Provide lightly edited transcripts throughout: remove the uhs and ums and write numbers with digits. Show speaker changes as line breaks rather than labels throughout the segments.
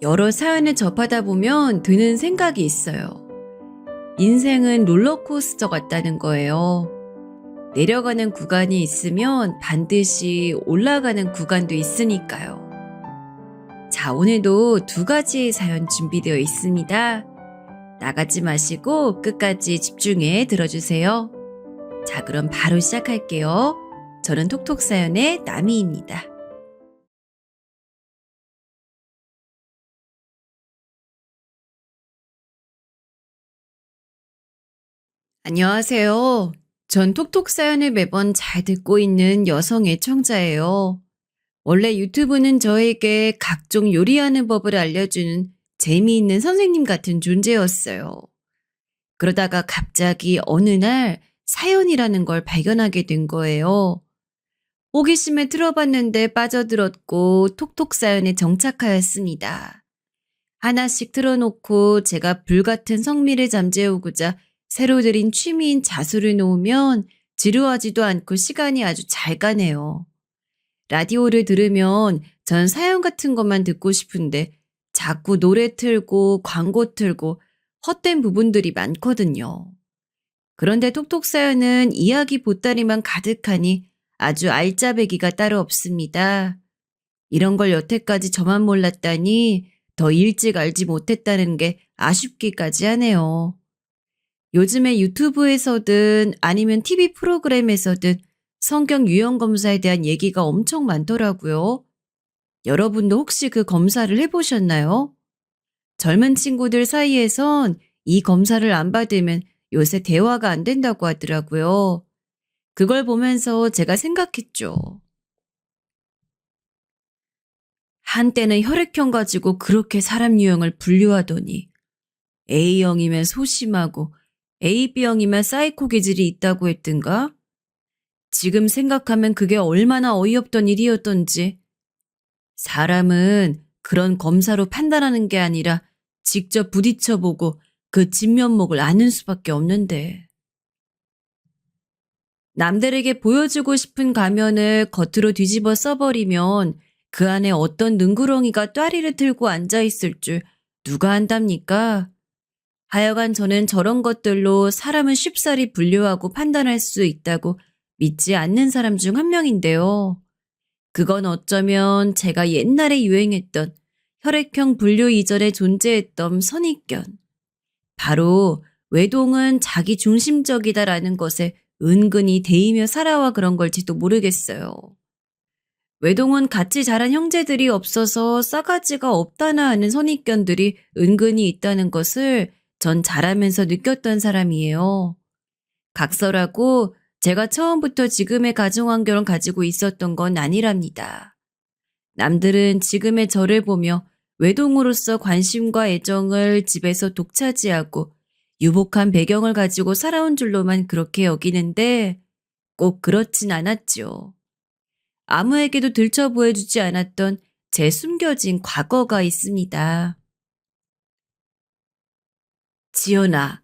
여러 사연을 접하다 보면 드는 생각이 있어요. 인생은 롤러코스터 같다는 거예요. 내려가는 구간이 있으면 반드시 올라가는 구간도 있으니까요. 자, 오늘도 두 가지의 사연 준비되어 있습니다. 나가지 마시고 끝까지 집중해 들어주세요. 자, 그럼 바로 시작할게요. 저는 톡톡사연의 나미입니다. 안녕하세요. 전 톡톡 사연을 매번 잘 듣고 있는 여성 애청자예요. 원래 유튜브는 저에게 각종 요리하는 법을 알려주는 재미있는 선생님 같은 존재였어요. 그러다가 갑자기 어느 날 사연이라는 걸 발견하게 된 거예요. 호기심에 틀어봤는데 빠져들었고 톡톡 사연에 정착하였습니다. 하나씩 틀어놓고 제가 불같은 성미를 잠재우고자 새로 들인 취미인 자수를 놓으면 지루하지도 않고 시간이 아주 잘 가네요. 라디오를 들으면 전 사연 같은 것만 듣고 싶은데 자꾸 노래 틀고 광고 틀고 헛된 부분들이 많거든요. 그런데 톡톡 사연은 이야기 보따리만 가득하니 아주 알짜배기가 따로 없습니다. 이런 걸 여태까지 저만 몰랐다니 더 일찍 알지 못했다는 게 아쉽기까지 하네요. 요즘에 유튜브에서든 아니면 TV 프로그램에서든 성경 유형 검사에 대한 얘기가 엄청 많더라고요. 여러분도 혹시 그 검사를 해보셨나요? 젊은 친구들 사이에선 이 검사를 안 받으면 요새 대화가 안 된다고 하더라고요. 그걸 보면서 제가 생각했죠. 한때는 혈액형 가지고 그렇게 사람 유형을 분류하더니 A형이면 소심하고 AB형이면 사이코 기질이 있다고 했던가? 지금 생각하면 그게 얼마나 어이없던 일이었던지. 사람은 그런 검사로 판단하는 게 아니라 직접 부딪혀보고 그 진면목을 아는 수밖에 없는데. 남들에게 보여주고 싶은 가면을 겉으로 뒤집어 써버리면 그 안에 어떤 능구렁이가 또아리를 들고 앉아있을 줄 누가 안답니까? 하여간 저는 저런 것들로 사람을 쉽사리 분류하고 판단할 수 있다고 믿지 않는 사람 중 한 명인데요. 그건 어쩌면 제가 옛날에 유행했던 혈액형 분류 이전에 존재했던 선입견. 바로 외동은 자기 중심적이다라는 것에 은근히 대이며 살아와 그런 걸지도 모르겠어요. 외동은 같이 자란 형제들이 없어서 싸가지가 없다나 하는 선입견들이 은근히 있다는 것을 전 자라면서 느꼈던 사람이에요. 각설하고 제가 처음부터 지금의 가정환경을 가지고 있었던 건 아니랍니다. 남들은 지금의 저를 보며 외동으로서 관심과 애정을 집에서 독차지하고 유복한 배경을 가지고 살아온 줄로만 그렇게 여기는데 꼭 그렇진 않았죠. 아무에게도 들춰 보여주지 않았던 제 숨겨진 과거가 있습니다. 지연아,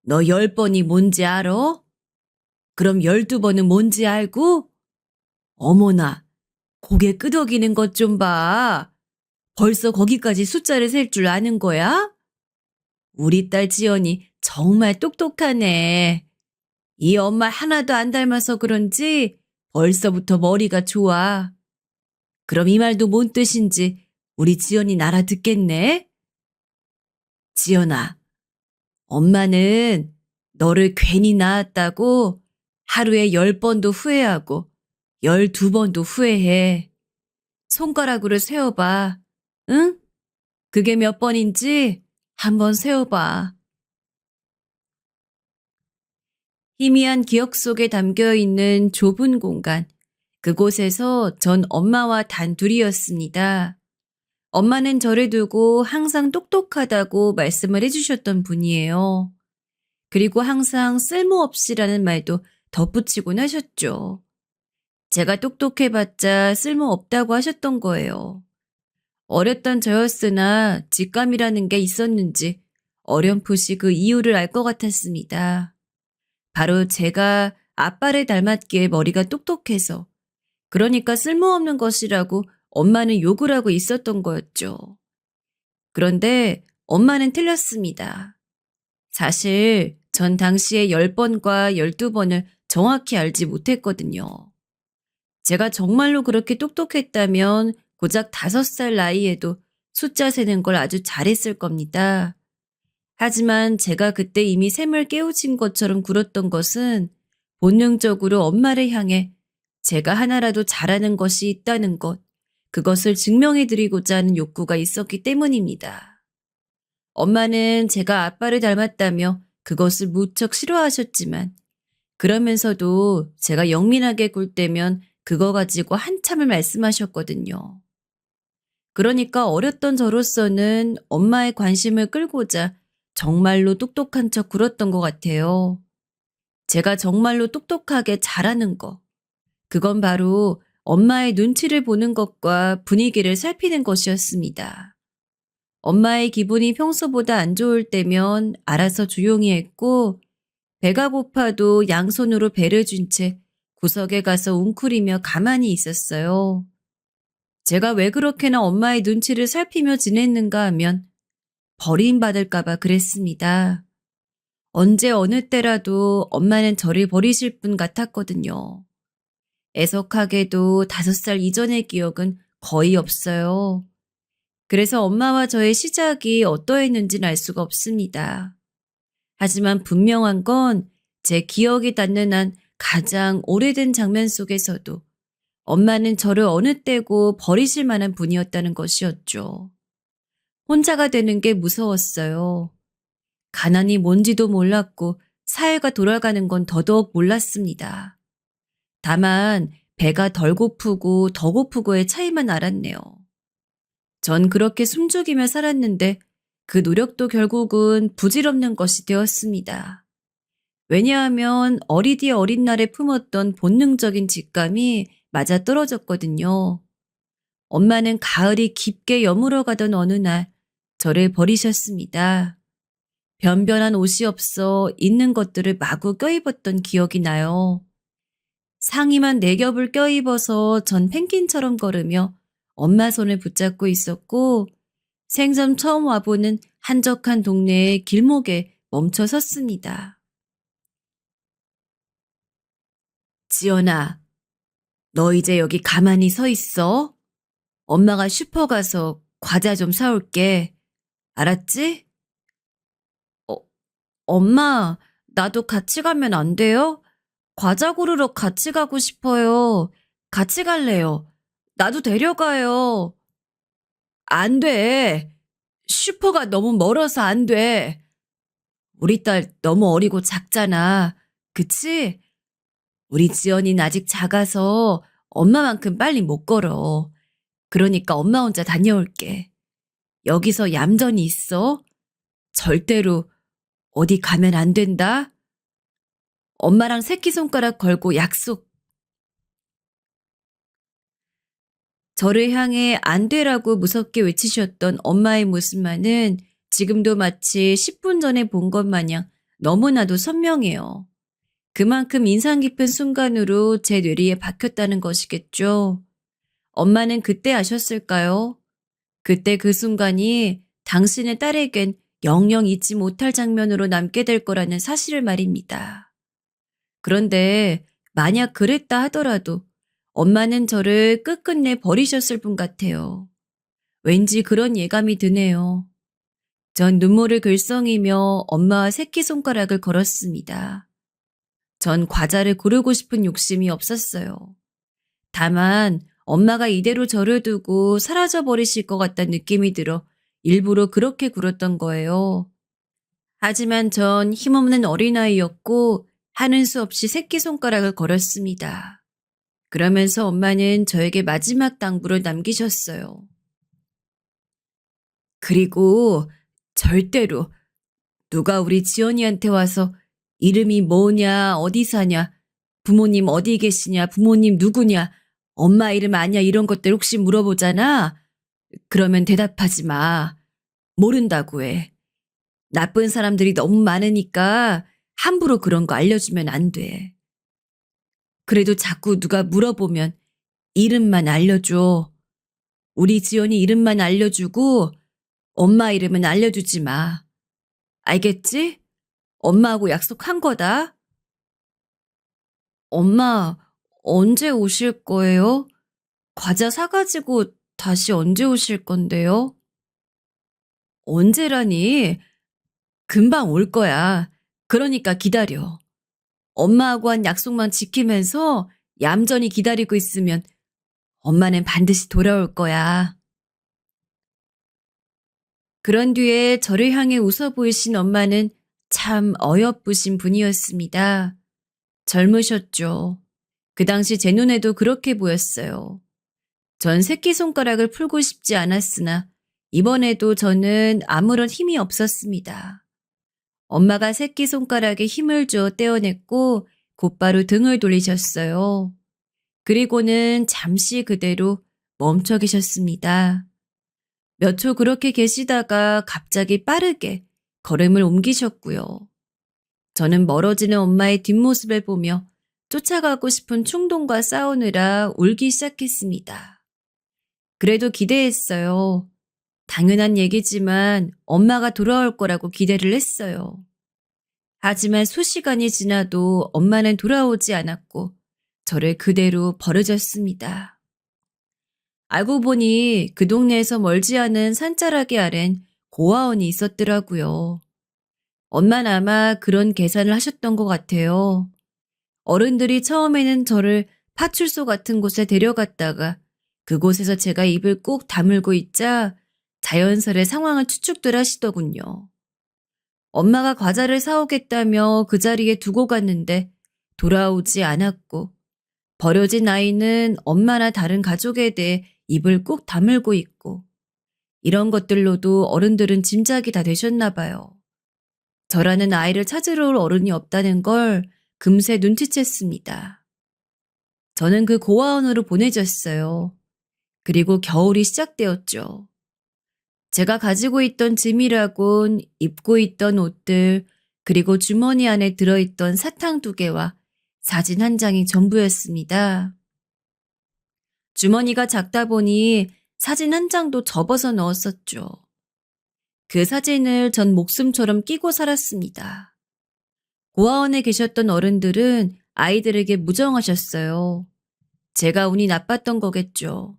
너 10번이 뭔지 알아? 그럼 12번은 뭔지 알고? 어머나, 고개 끄덕이는 것 좀 봐. 벌써 거기까지 숫자를 셀 줄 아는 거야? 우리 딸 지연이 정말 똑똑하네. 이 엄마 하나도 안 닮아서 그런지 벌써부터 머리가 좋아. 그럼 이 말도 뭔 뜻인지 우리 지연이 알아듣겠네? 지연아, 엄마는 너를 괜히 낳았다고 하루에 10번도 후회하고 12번도 후회해. 손가락으로 세어봐. 응? 그게 몇 번인지 한번 세어봐. 희미한 기억 속에 담겨 있는 좁은 공간. 그곳에서 전 엄마와 단둘이었습니다. 엄마는 저를 두고 항상 똑똑하다고 말씀을 해주셨던 분이에요. 그리고 항상 쓸모없이라는 말도 덧붙이곤 하셨죠. 제가 똑똑해봤자 쓸모없다고 하셨던 거예요. 어렸던 저였으나 직감이라는 게 있었는지 어렴풋이 그 이유를 알 것 같았습니다. 바로 제가 아빠를 닮았기에 머리가 똑똑해서 그러니까 쓸모없는 것이라고 엄마는 욕을 하고 있었던 거였죠. 그런데 엄마는 틀렸습니다. 사실 전 당시에 10번과 12번을 정확히 알지 못했거든요. 제가 정말로 그렇게 똑똑했다면 고작 5살 나이에도 숫자 세는 걸 아주 잘했을 겁니다. 하지만 제가 그때 이미 샘을 깨우친 것처럼 굴었던 것은 본능적으로 엄마를 향해 제가 하나라도 잘하는 것이 있다는 것, 그것을 증명해 드리고자 하는 욕구가 있었기 때문입니다. 엄마는 제가 아빠를 닮았다며 그것을 무척 싫어하셨지만 그러면서도 제가 영민하게 굴 때면 그거 가지고 한참을 말씀하셨거든요. 그러니까 어렸던 저로서는 엄마의 관심을 끌고자 정말로 똑똑한 척 굴었던 것 같아요. 제가 정말로 똑똑하게 잘하는 거. 그건 바로 엄마의 눈치를 보는 것과 분위기를 살피는 것이었습니다. 엄마의 기분이 평소보다 안 좋을 때면 알아서 조용히 했고, 배가 고파도 양손으로 배를 쥔 채 구석에 가서 웅크리며 가만히 있었어요. 제가 왜 그렇게나 엄마의 눈치를 살피며 지냈는가 하면 버림받을까봐 그랬습니다. 언제 어느 때라도 엄마는 저를 버리실 분 같았거든요. 애석하게도 5살 이전의 기억은 거의 없어요. 그래서 엄마와 저의 시작이 어떠했는지는 알 수가 없습니다. 하지만 분명한 건 제 기억이 닿는 한 가장 오래된 장면 속에서도 엄마는 저를 어느 때고 버리실 만한 분이었다는 것이었죠. 혼자가 되는 게 무서웠어요. 가난이 뭔지도 몰랐고 사회가 돌아가는 건 더더욱 몰랐습니다. 다만 배가 덜 고프고 더 고프고의 차이만 알았네요. 전 그렇게 숨죽이며 살았는데 그 노력도 결국은 부질없는 것이 되었습니다. 왜냐하면 어리디 어린 날에 품었던 본능적인 직감이 맞아떨어졌거든요. 엄마는 가을이 깊게 여물어가던 어느 날 저를 버리셨습니다. 변변한 옷이 없어 있는 것들을 마구 껴입었던 기억이 나요. 상의만 4겹을 껴입어서 전 펭귄처럼 걸으며 엄마 손을 붙잡고 있었고 생전 처음 와보는 한적한 동네의 길목에 멈춰 섰습니다. 지연아, 너 이제 여기 가만히 서 있어? 엄마가 슈퍼 가서 과자 좀 사올게. 알았지? 어, 엄마, 나도 같이 가면 안 돼요? 과자 고르러 같이 가고 싶어요. 같이 갈래요. 나도 데려가요. 안 돼. 슈퍼가 너무 멀어서 안 돼. 우리 딸 너무 어리고 작잖아. 그치? 우리 지연이는 아직 작아서 엄마만큼 빨리 못 걸어. 그러니까 엄마 혼자 다녀올게. 여기서 얌전히 있어. 절대로 어디 가면 안 된다. 엄마랑 새끼손가락 걸고 약속. 저를 향해 안 되라고 무섭게 외치셨던 엄마의 모습만은 지금도 마치 10분 전에 본 것 마냥 너무나도 선명해요. 그만큼 인상 깊은 순간으로 제 뇌리에 박혔다는 것이겠죠. 엄마는 그때 아셨을까요? 그때 그 순간이 당신의 딸에겐 영영 잊지 못할 장면으로 남게 될 거라는 사실을 말입니다. 그런데 만약 그랬다 하더라도 엄마는 저를 끝끝내 버리셨을 분 같아요. 왠지 그런 예감이 드네요. 전 눈물을 글썽이며 엄마와 새끼손가락을 걸었습니다. 전 과자를 고르고 싶은 욕심이 없었어요. 다만 엄마가 이대로 저를 두고 사라져 버리실 것 같다는 느낌이 들어 일부러 그렇게 굴었던 거예요. 하지만 전 힘없는 어린아이였고 하는 수 없이 새끼손가락을 걸었습니다. 그러면서 엄마는 저에게 마지막 당부를 남기셨어요. 그리고 절대로 누가 우리 지연이한테 와서 이름이 뭐냐, 어디 사냐, 부모님 어디 계시냐, 부모님 누구냐, 엄마 이름 아냐 이런 것들 혹시 물어보잖아? 그러면 대답하지 마. 모른다고 해. 나쁜 사람들이 너무 많으니까 함부로 그런 거 알려주면 안 돼. 그래도 자꾸 누가 물어보면 이름만 알려줘. 우리 지연이 이름만 알려주고 엄마 이름은 알려주지 마. 알겠지? 엄마하고 약속한 거다. 엄마, 언제 오실 거예요? 과자 사가지고 다시 언제 오실 건데요? 언제라니? 금방 올 거야. 그러니까 기다려. 엄마하고 한 약속만 지키면서 얌전히 기다리고 있으면 엄마는 반드시 돌아올 거야. 그런 뒤에 저를 향해 웃어 보이신 엄마는 참 어여쁘신 분이었습니다. 젊으셨죠. 그 당시 제 눈에도 그렇게 보였어요. 전 새끼손가락을 풀고 싶지 않았으나 이번에도 저는 아무런 힘이 없었습니다. 엄마가 새끼손가락에 힘을 주어 떼어냈고 곧바로 등을 돌리셨어요. 그리고는 잠시 그대로 멈춰 계셨습니다. 몇 초 그렇게 계시다가 갑자기 빠르게 걸음을 옮기셨고요. 저는 멀어지는 엄마의 뒷모습을 보며 쫓아가고 싶은 충동과 싸우느라 울기 시작했습니다. 그래도 기대했어요. 당연한 얘기지만 엄마가 돌아올 거라고 기대를 했어요. 하지만 수시간이 지나도 엄마는 돌아오지 않았고 저를 그대로 버려졌습니다. 알고 보니 그 동네에서 멀지 않은 산자락의 아래엔 고아원이 있었더라고요. 엄마는 아마 그런 계산을 하셨던 것 같아요. 어른들이 처음에는 저를 파출소 같은 곳에 데려갔다가 그곳에서 제가 입을 꾹 다물고 있자 자연스레 상황을 추측들 하시더군요. 엄마가 과자를 사오겠다며 그 자리에 두고 갔는데 돌아오지 않았고 버려진 아이는 엄마나 다른 가족에 대해 입을 꾹 다물고 있고 이런 것들로도 어른들은 짐작이 다 되셨나 봐요. 저라는 아이를 찾으러 올 어른이 없다는 걸 금세 눈치챘습니다. 저는 그 고아원으로 보내졌어요. 그리고 겨울이 시작되었죠. 제가 가지고 있던 짐이라곤 입고 있던 옷들, 그리고 주머니 안에 들어있던 사탕 2개와 사진 한 장이 전부였습니다. 주머니가 작다 보니 사진 한 장도 접어서 넣었었죠. 그 사진을 전 목숨처럼 끼고 살았습니다. 고아원에 계셨던 어른들은 아이들에게 무정하셨어요. 제가 운이 나빴던 거겠죠.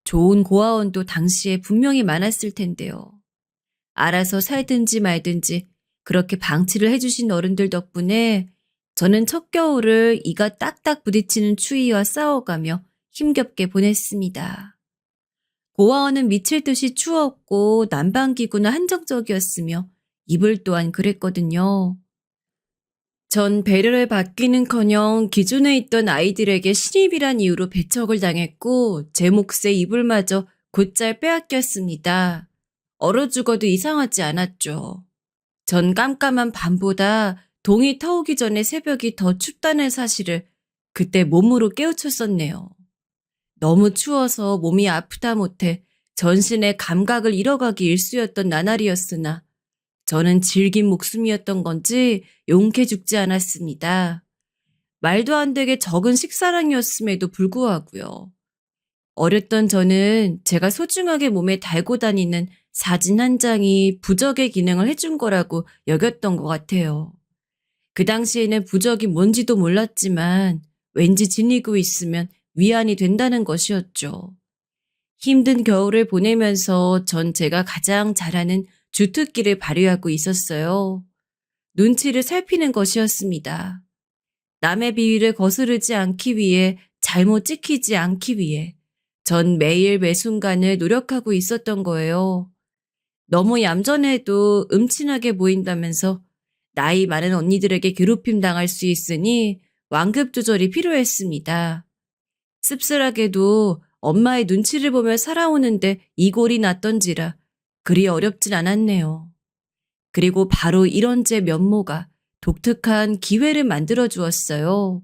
좋은 고아원도 당시에 분명히 많았을 텐데요. 알아서 살든지 말든지 그렇게 방치를 해주신 어른들 덕분에 저는 첫 겨울을 이가 딱딱 부딪히는 추위와 싸워가며 힘겹게 보냈습니다. 고아원은 미칠 듯이 추웠고 난방기구는 한정적이었으며 이불 또한 그랬거든요. 전 배려를 받기는커녕 기존에 있던 아이들에게 신입이란 이유로 배척을 당했고 제 몫의 이불마저 곧잘 빼앗겼습니다. 얼어 죽어도 이상하지 않았죠. 전 깜깜한 밤보다 동이 터오기 전에 새벽이 더 춥다는 사실을 그때 몸으로 깨우쳤었네요. 너무 추워서 몸이 아프다 못해 전신의 감각을 잃어가기 일쑤였던 나날이었으나 저는 질긴 목숨이었던 건지 용케 죽지 않았습니다. 말도 안 되게 적은 식사량이었음에도 불구하고요. 어렸던 저는 제가 소중하게 몸에 달고 다니는 사진 한 장이 부적의 기능을 해준 거라고 여겼던 것 같아요. 그 당시에는 부적이 뭔지도 몰랐지만 왠지 지니고 있으면 위안이 된다는 것이었죠. 힘든 겨울을 보내면서 전 제가 가장 잘하는 주특기를 발휘하고 있었어요. 눈치를 살피는 것이었습니다. 남의 비위를 거스르지 않기 위해, 잘못 찍히지 않기 위해 전 매일 매순간을 노력하고 있었던 거예요. 너무 얌전해도 음침하게 보인다면서 나이 많은 언니들에게 괴롭힘 당할 수 있으니 완급 조절이 필요했습니다. 씁쓸하게도 엄마의 눈치를 보며 살아오는데 이 꼴이 났던지라 그리 어렵진 않았네요. 그리고 바로 이런 제 면모가 독특한 기회를 만들어 주었어요.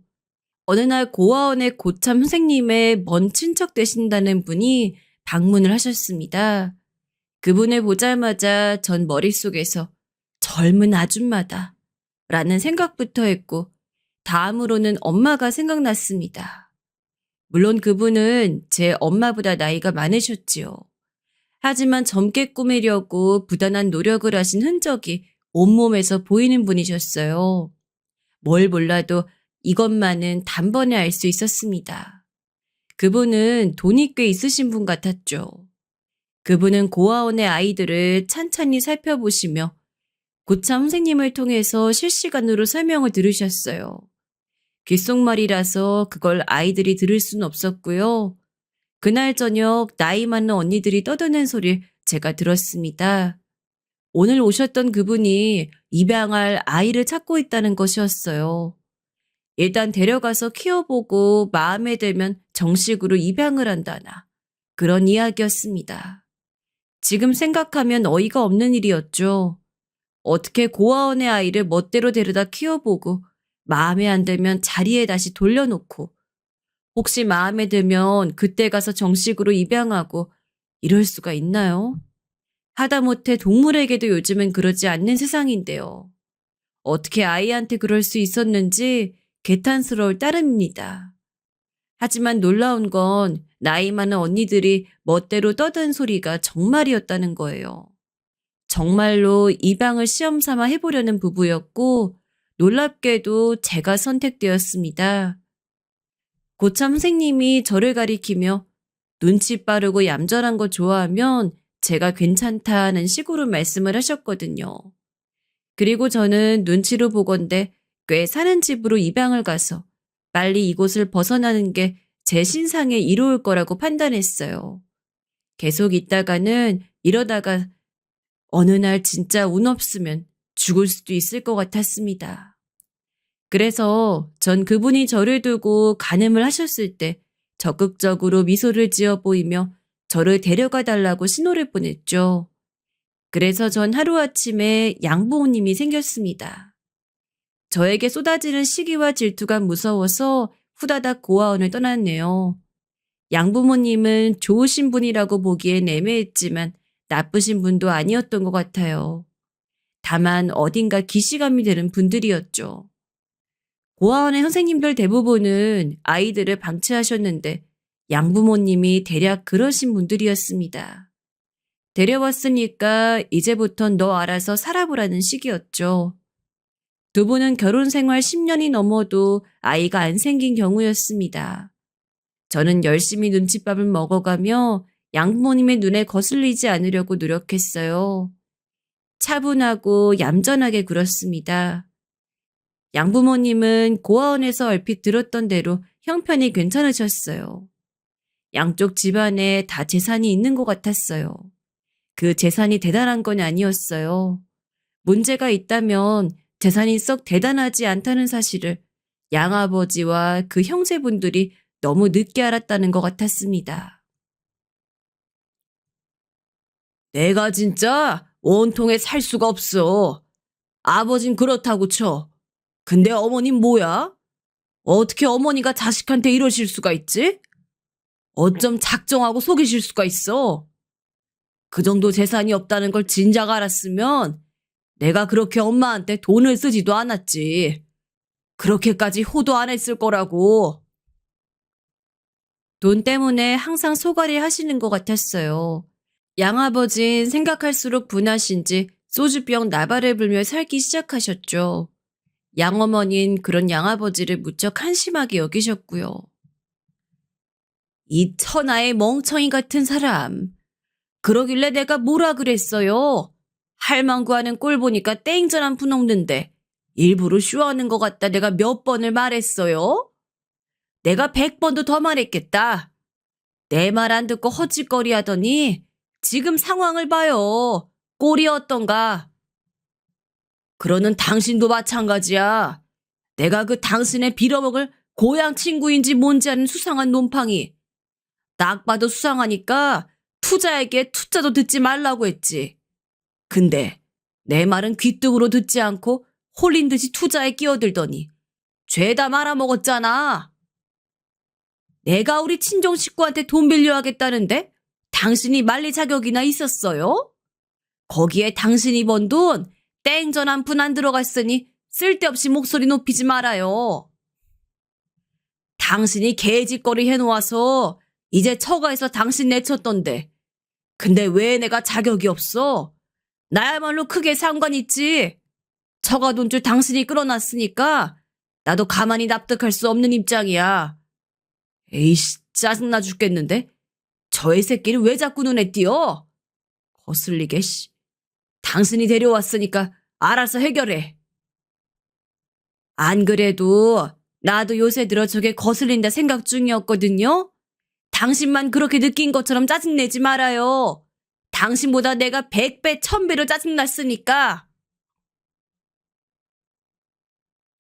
어느 날 고아원의 고참 선생님의 먼 친척 되신다는 분이 방문을 하셨습니다. 그분을 보자마자 전 머릿속에서 젊은 아줌마다 라는 생각부터 했고 다음으로는 엄마가 생각났습니다. 물론 그분은 제 엄마보다 나이가 많으셨지요. 하지만 젊게 꾸미려고 부단한 노력을 하신 흔적이 온몸에서 보이는 분이셨어요. 뭘 몰라도 이것만은 단번에 알 수 있었습니다. 그분은 돈이 꽤 있으신 분 같았죠. 그분은 고아원의 아이들을 찬찬히 살펴보시며 고참 선생님을 통해서 실시간으로 설명을 들으셨어요. 귓속말이라서 그걸 아이들이 들을 수는 없었고요. 그날 저녁 나이 많은 언니들이 떠드는 소리를 제가 들었습니다. 오늘 오셨던 그분이 입양할 아이를 찾고 있다는 것이었어요. 일단 데려가서 키워보고 마음에 들면 정식으로 입양을 한다나 그런 이야기였습니다. 지금 생각하면 어이가 없는 일이었죠. 어떻게 고아원의 아이를 멋대로 데려다 키워보고 마음에 안 들면 자리에 다시 돌려놓고 혹시 마음에 들면 그때 가서 정식으로 입양하고 이럴 수가 있나요? 하다못해 동물에게도 요즘은 그러지 않는 세상인데요. 어떻게 아이한테 그럴 수 있었는지 개탄스러울 따름입니다. 하지만 놀라운 건 나이 많은 언니들이 멋대로 떠든 소리가 정말이었다는 거예요. 정말로 입양을 시험 삼아 해보려는 부부였고 놀랍게도 제가 선택되었습니다. 고참 선생님이 저를 가리키며 눈치 빠르고 얌전한 거 좋아하면 제가 괜찮다는 식으로 말씀을 하셨거든요. 그리고 저는 눈치로 보건대 꽤 사는 집으로 입양을 가서 빨리 이곳을 벗어나는 게 제 신상에 이로울 거라고 판단했어요. 계속 있다가는 이러다가 어느 날 진짜 운 없으면 죽을 수도 있을 것 같았습니다. 그래서 전 그분이 저를 두고 간음을 하셨을 때 적극적으로 미소를 지어 보이며 저를 데려가 달라고 신호를 보냈죠. 그래서 전 하루아침에 양부모님이 생겼습니다. 저에게 쏟아지는 시기와 질투가 무서워서 후다닥 고아원을 떠났네요. 양부모님은 좋으신 분이라고 보기엔 애매했지만 나쁘신 분도 아니었던 것 같아요. 다만 어딘가 기시감이 드는 분들이었죠. 고아원의 선생님들 대부분은 아이들을 방치하셨는데 양부모님이 대략 그러신 분들이었습니다. 데려왔으니까 이제부턴 너 알아서 살아보라는 식이었죠. 두 분은 결혼 생활 10년이 넘어도 아이가 안 생긴 경우였습니다. 저는 열심히 눈칫밥을 먹어가며 양부모님의 눈에 거슬리지 않으려고 노력했어요. 차분하고 얌전하게 굴었습니다. 양부모님은 고아원에서 얼핏 들었던 대로 형편이 괜찮으셨어요. 양쪽 집안에 다 재산이 있는 것 같았어요. 그 재산이 대단한 건 아니었어요. 문제가 있다면 재산이 썩 대단하지 않다는 사실을 양아버지와 그 형제분들이 너무 늦게 알았다는 것 같았습니다. 내가 진짜 온통에 살 수가 없어. 아버진 그렇다고 쳐. 근데 어머님 뭐야? 어떻게 어머니가 자식한테 이러실 수가 있지? 어쩜 작정하고 속이실 수가 있어? 그 정도 재산이 없다는 걸 진작 알았으면 내가 그렇게 엄마한테 돈을 쓰지도 않았지. 그렇게까지 호도 안 했을 거라고. 돈 때문에 항상 소갈이 하시는 것 같았어요. 양아버진 생각할수록 분하신지 소주병 나발을 불며 살기 시작하셨죠. 양어머니는 그런 양아버지를 무척 한심하게 여기셨고요. 이 천하의 멍청이 같은 사람. 그러길래 내가 뭐라 그랬어요. 할망구하는 꼴 보니까 땡전 한 푼 없는데 일부러 쇼하는 것 같다 내가 몇 번을 말했어요. 내가 100번도 더 말했겠다. 내 말 안 듣고 헛짓거리 하더니 지금 상황을 봐요. 꼴이 어떤가. 그러는 당신도 마찬가지야. 내가 그 당신의 빌어먹을 고향 친구인지 뭔지 아는 수상한 놈팡이. 딱 봐도 수상하니까 투자에게 투자도 듣지 말라고 했지. 근데 내 말은 귀뚱으로 듣지 않고 홀린 듯이 투자에 끼어들더니 죄다 말아먹었잖아. 내가 우리 친정 식구한테 돈 빌려야겠다는데 당신이 말릴 자격이나 있었어요? 거기에 당신이 번 돈 땡전 한 푼 안 들어갔으니 쓸데없이 목소리 높이지 말아요. 당신이 개짓거리 해놓아서 이제 처가에서 당신 내쳤던데 근데 왜 내가 자격이 없어? 나야말로 크게 상관 있지. 처가 돈줄 당신이 끌어놨으니까 나도 가만히 납득할 수 없는 입장이야. 에이씨, 짜증나 죽겠는데? 저 애 새끼는 왜 자꾸 눈에 띄어? 거슬리게, 씨. 당신이 데려왔으니까 알아서 해결해. 안 그래도 나도 요새 들어 저게 거슬린다 생각 중이었거든요? 당신만 그렇게 느낀 것처럼 짜증내지 말아요. 당신보다 내가 100배, 1000배로 짜증났으니까.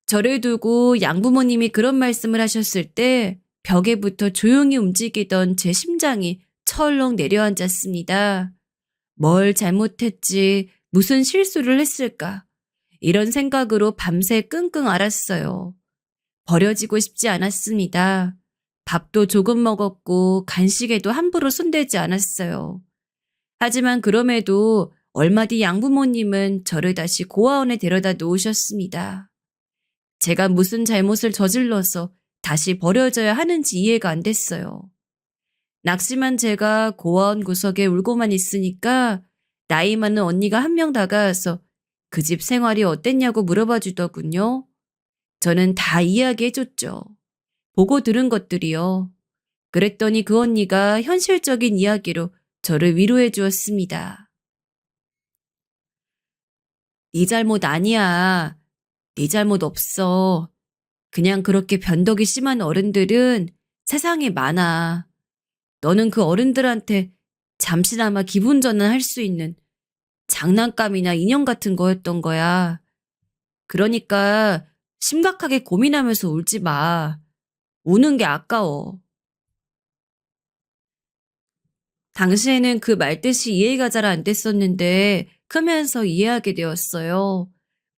저를 두고 양부모님이 그런 말씀을 하셨을 때 벽에부터 조용히 움직이던 제 심장이 철렁 내려앉았습니다. 뭘 잘못했지, 무슨 실수를 했을까? 이런 생각으로 밤새 끙끙 앓았어요. 버려지고 싶지 않았습니다. 밥도 조금 먹었고 간식에도 함부로 손대지 않았어요. 하지만 그럼에도 얼마 뒤 양부모님은 저를 다시 고아원에 데려다 놓으셨습니다. 제가 무슨 잘못을 저질러서 다시 버려져야 하는지 이해가 안 됐어요. 낙심한 제가 고아원 구석에 울고만 있으니까 나이 많은 언니가 한 명 다가와서 그 집 생활이 어땠냐고 물어봐 주더군요. 저는 다 이야기해줬죠. 보고 들은 것들이요. 그랬더니 그 언니가 현실적인 이야기로 저를 위로해 주었습니다. 네 잘못 아니야. 네 잘못 없어. 그냥 그렇게 변덕이 심한 어른들은 세상에 많아. 너는 그 어른들한테 잠시나마 기분 전환할 수 있는 장난감이나 인형 같은 거였던 거야. 그러니까 심각하게 고민하면서 울지 마. 우는 게 아까워. 당시에는 그 말뜻이 이해가 잘 안 됐었는데 크면서 이해하게 되었어요.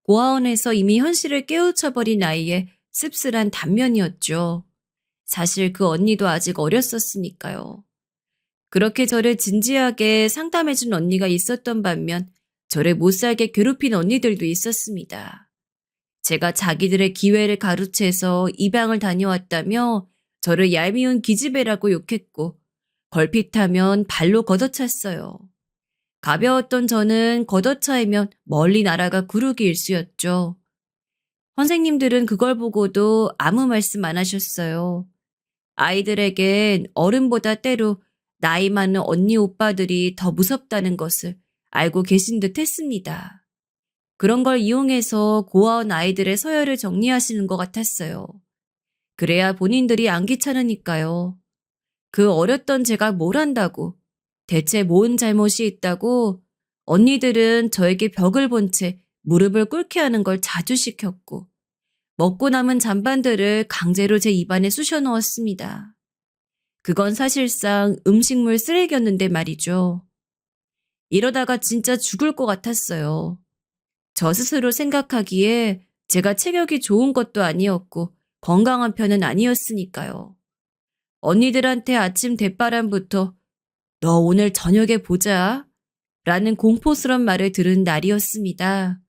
고아원에서 이미 현실을 깨우쳐버린 나이에 씁쓸한 단면이었죠. 사실 그 언니도 아직 어렸었으니까요. 그렇게 저를 진지하게 상담해준 언니가 있었던 반면 저를 못살게 괴롭힌 언니들도 있었습니다. 제가 자기들의 기회를 가로채서 입양을 다녀왔다며 저를 얄미운 기집애라고 욕했고 걸핏하면 발로 걷어찼어요. 가벼웠던 저는 걷어차이면 멀리 날아가 구르기 일쑤였죠. 선생님들은 그걸 보고도 아무 말씀 안 하셨어요. 아이들에겐 어른보다 때로 나이 많은 언니 오빠들이 더 무섭다는 것을 알고 계신 듯 했습니다. 그런 걸 이용해서 고아원 아이들의 서열을 정리하시는 것 같았어요. 그래야 본인들이 안 귀찮으니까요. 그 어렸던 제가 뭘 한다고, 대체 뭔 잘못이 있다고 언니들은 저에게 벽을 본 채 무릎을 꿇게 하는 걸 자주 시켰고 먹고 남은 잔반들을 강제로 제 입안에 쑤셔 넣었습니다. 그건 사실상 음식물 쓰레기였는데 말이죠. 이러다가 진짜 죽을 것 같았어요. 저 스스로 생각하기에 제가 체격이 좋은 것도 아니었고 건강한 편은 아니었으니까요. 언니들한테 아침 대바람부터 너 오늘 저녁에 보자 라는 공포스런 말을 들은 날이었습니다.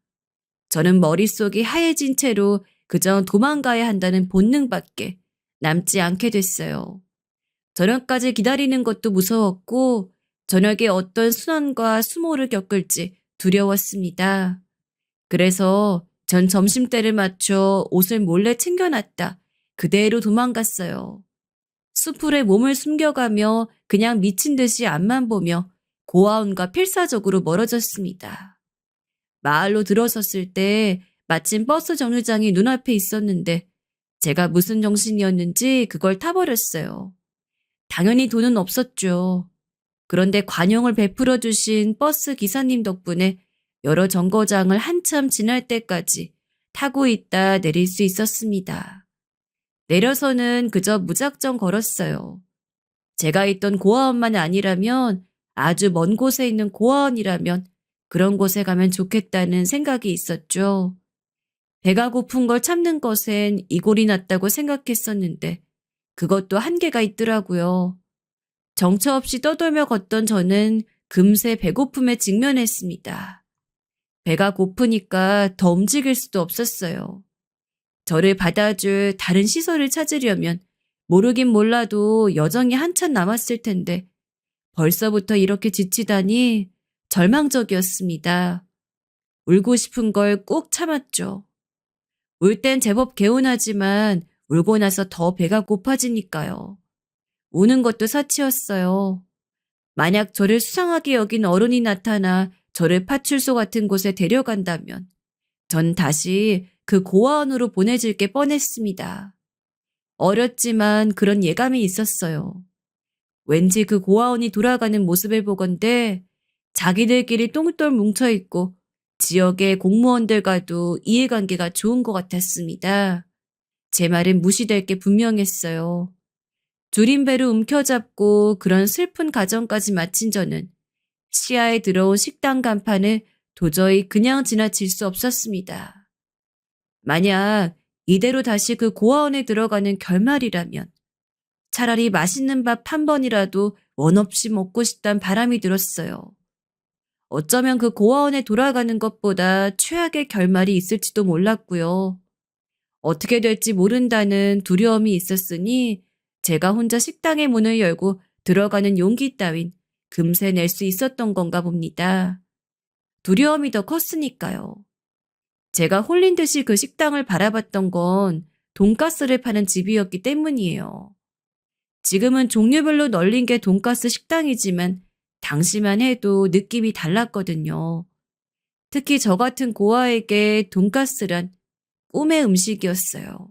저는 머릿속이 하얘진 채로 그저 도망가야 한다는 본능밖에 남지 않게 됐어요. 저녁까지 기다리는 것도 무서웠고 저녁에 어떤 순환과 수모를 겪을지 두려웠습니다. 그래서 전 점심때를 맞춰 옷을 몰래 챙겨놨다 그대로 도망갔어요. 수풀에 몸을 숨겨가며 그냥 미친 듯이 앞만 보며 고아원과 필사적으로 멀어졌습니다. 마을로 들어섰을 때 마침 버스 정류장이 눈앞에 있었는데 제가 무슨 정신이었는지 그걸 타버렸어요. 당연히 돈은 없었죠. 그런데 관용을 베풀어 주신 버스 기사님 덕분에 여러 정거장을 한참 지날 때까지 타고 있다 내릴 수 있었습니다. 내려서는 그저 무작정 걸었어요. 제가 있던 고아원만 아니라면 아주 먼 곳에 있는 고아원이라면 그런 곳에 가면 좋겠다는 생각이 있었죠. 배가 고픈 걸 참는 것엔 이골이 낫다고 생각했었는데 그것도 한계가 있더라고요. 정처 없이 떠돌며 걷던 저는 금세 배고픔에 직면했습니다. 배가 고프니까 더 움직일 수도 없었어요. 저를 받아줄 다른 시설을 찾으려면 모르긴 몰라도 여정이 한참 남았을 텐데 벌써부터 이렇게 지치다니 절망적이었습니다. 울고 싶은 걸 꾹 참았죠. 울 땐 제법 개운하지만 울고 나서 더 배가 고파지니까요. 우는 것도 사치였어요. 만약 저를 수상하게 여긴 어른이 나타나 저를 파출소 같은 곳에 데려간다면 전 다시 그 고아원으로 보내질 게 뻔했습니다. 어렸지만 그런 예감이 있었어요. 왠지 그 고아원이 돌아가는 모습을 보건대 자기들끼리 똥똘 뭉쳐있고 지역의 공무원들과도 이해관계가 좋은 것 같았습니다. 제 말은 무시될 게 분명했어요. 줄임배로 움켜잡고 그런 슬픈 가정까지 마친 저는 시야에 들어온 식당 간판을 도저히 그냥 지나칠 수 없었습니다. 만약 이대로 다시 그 고아원에 들어가는 결말이라면 차라리 맛있는 밥 한 번이라도 원 없이 먹고 싶단 바람이 들었어요. 어쩌면 그 고아원에 돌아가는 것보다 최악의 결말이 있을지도 몰랐고요. 어떻게 될지 모른다는 두려움이 있었으니 제가 혼자 식당의 문을 열고 들어가는 용기 따윈 금세 낼 수 있었던 건가 봅니다. 두려움이 더 컸으니까요. 제가 홀린 듯이 그 식당을 바라봤던 건 돈가스를 파는 집이었기 때문이에요. 지금은 종류별로 널린 게 돈가스 식당이지만 당시만 해도 느낌이 달랐거든요. 특히 저 같은 고아에게 돈가스란 꿈의 음식이었어요.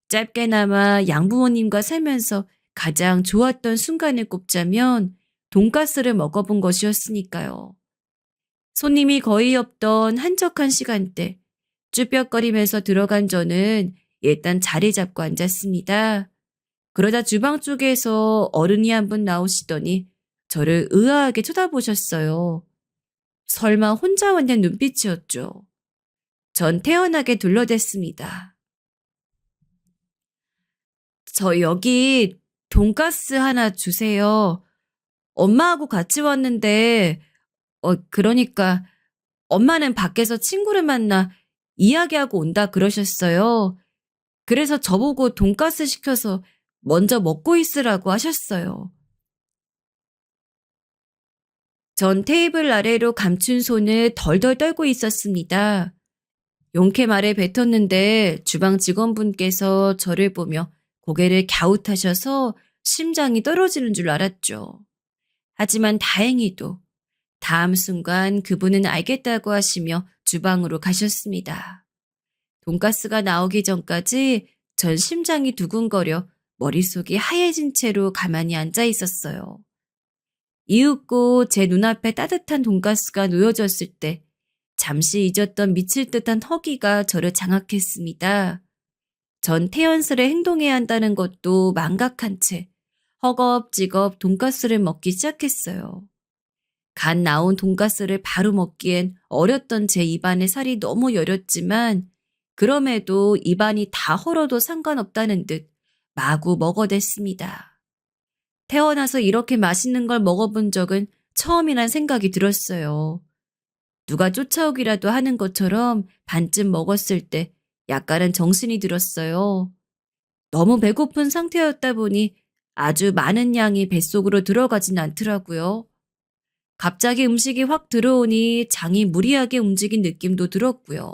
짧게나마 양부모님과 살면서 가장 좋았던 순간을 꼽자면 돈가스를 먹어본 것이었으니까요. 손님이 거의 없던 한적한 시간대, 쭈뼛거리면서 들어간 저는 일단 자리 잡고 앉았습니다. 그러다 주방 쪽에서 어른이 한 분 나오시더니 저를 의아하게 쳐다보셨어요. 설마 혼자 왔냐는 눈빛이었죠. 전 태연하게 둘러댔습니다. 저 여기 돈가스 하나 주세요. 엄마하고 같이 왔는데, 그러니까 엄마는 밖에서 친구를 만나 이야기하고 온다 그러셨어요. 그래서 저보고 돈가스 시켜서 먼저 먹고 있으라고 하셨어요. 전 테이블 아래로 감춘 손을 덜덜 떨고 있었습니다. 용케 말에 뱉었는데 주방 직원분께서 저를 보며 고개를 갸웃하셔서 심장이 떨어지는 줄 알았죠. 하지만 다행히도 다음 순간 그분은 알겠다고 하시며 주방으로 가셨습니다. 돈가스가 나오기 전까지 전 심장이 두근거려 머릿속이 하얘진 채로 가만히 앉아 있었어요. 이윽고 제 눈앞에 따뜻한 돈가스가 놓여졌을 때 잠시 잊었던 미칠 듯한 허기가 저를 장악했습니다. 전 태연스레 행동해야 한다는 것도 망각한 채 허겁지겁 돈가스를 먹기 시작했어요. 갓 나온 돈가스를 바로 먹기엔 어렸던 제 입안의 살이 너무 여렸지만 그럼에도 입안이 다 헐어도 상관없다는 듯 마구 먹어댔습니다. 태어나서 이렇게 맛있는 걸 먹어본 적은 처음이란 생각이 들었어요. 누가 쫓아오기라도 하는 것처럼 반쯤 먹었을 때 약간은 정신이 들었어요. 너무 배고픈 상태였다 보니 아주 많은 양이 뱃속으로 들어가진 않더라고요. 갑자기 음식이 확 들어오니 장이 무리하게 움직인 느낌도 들었고요.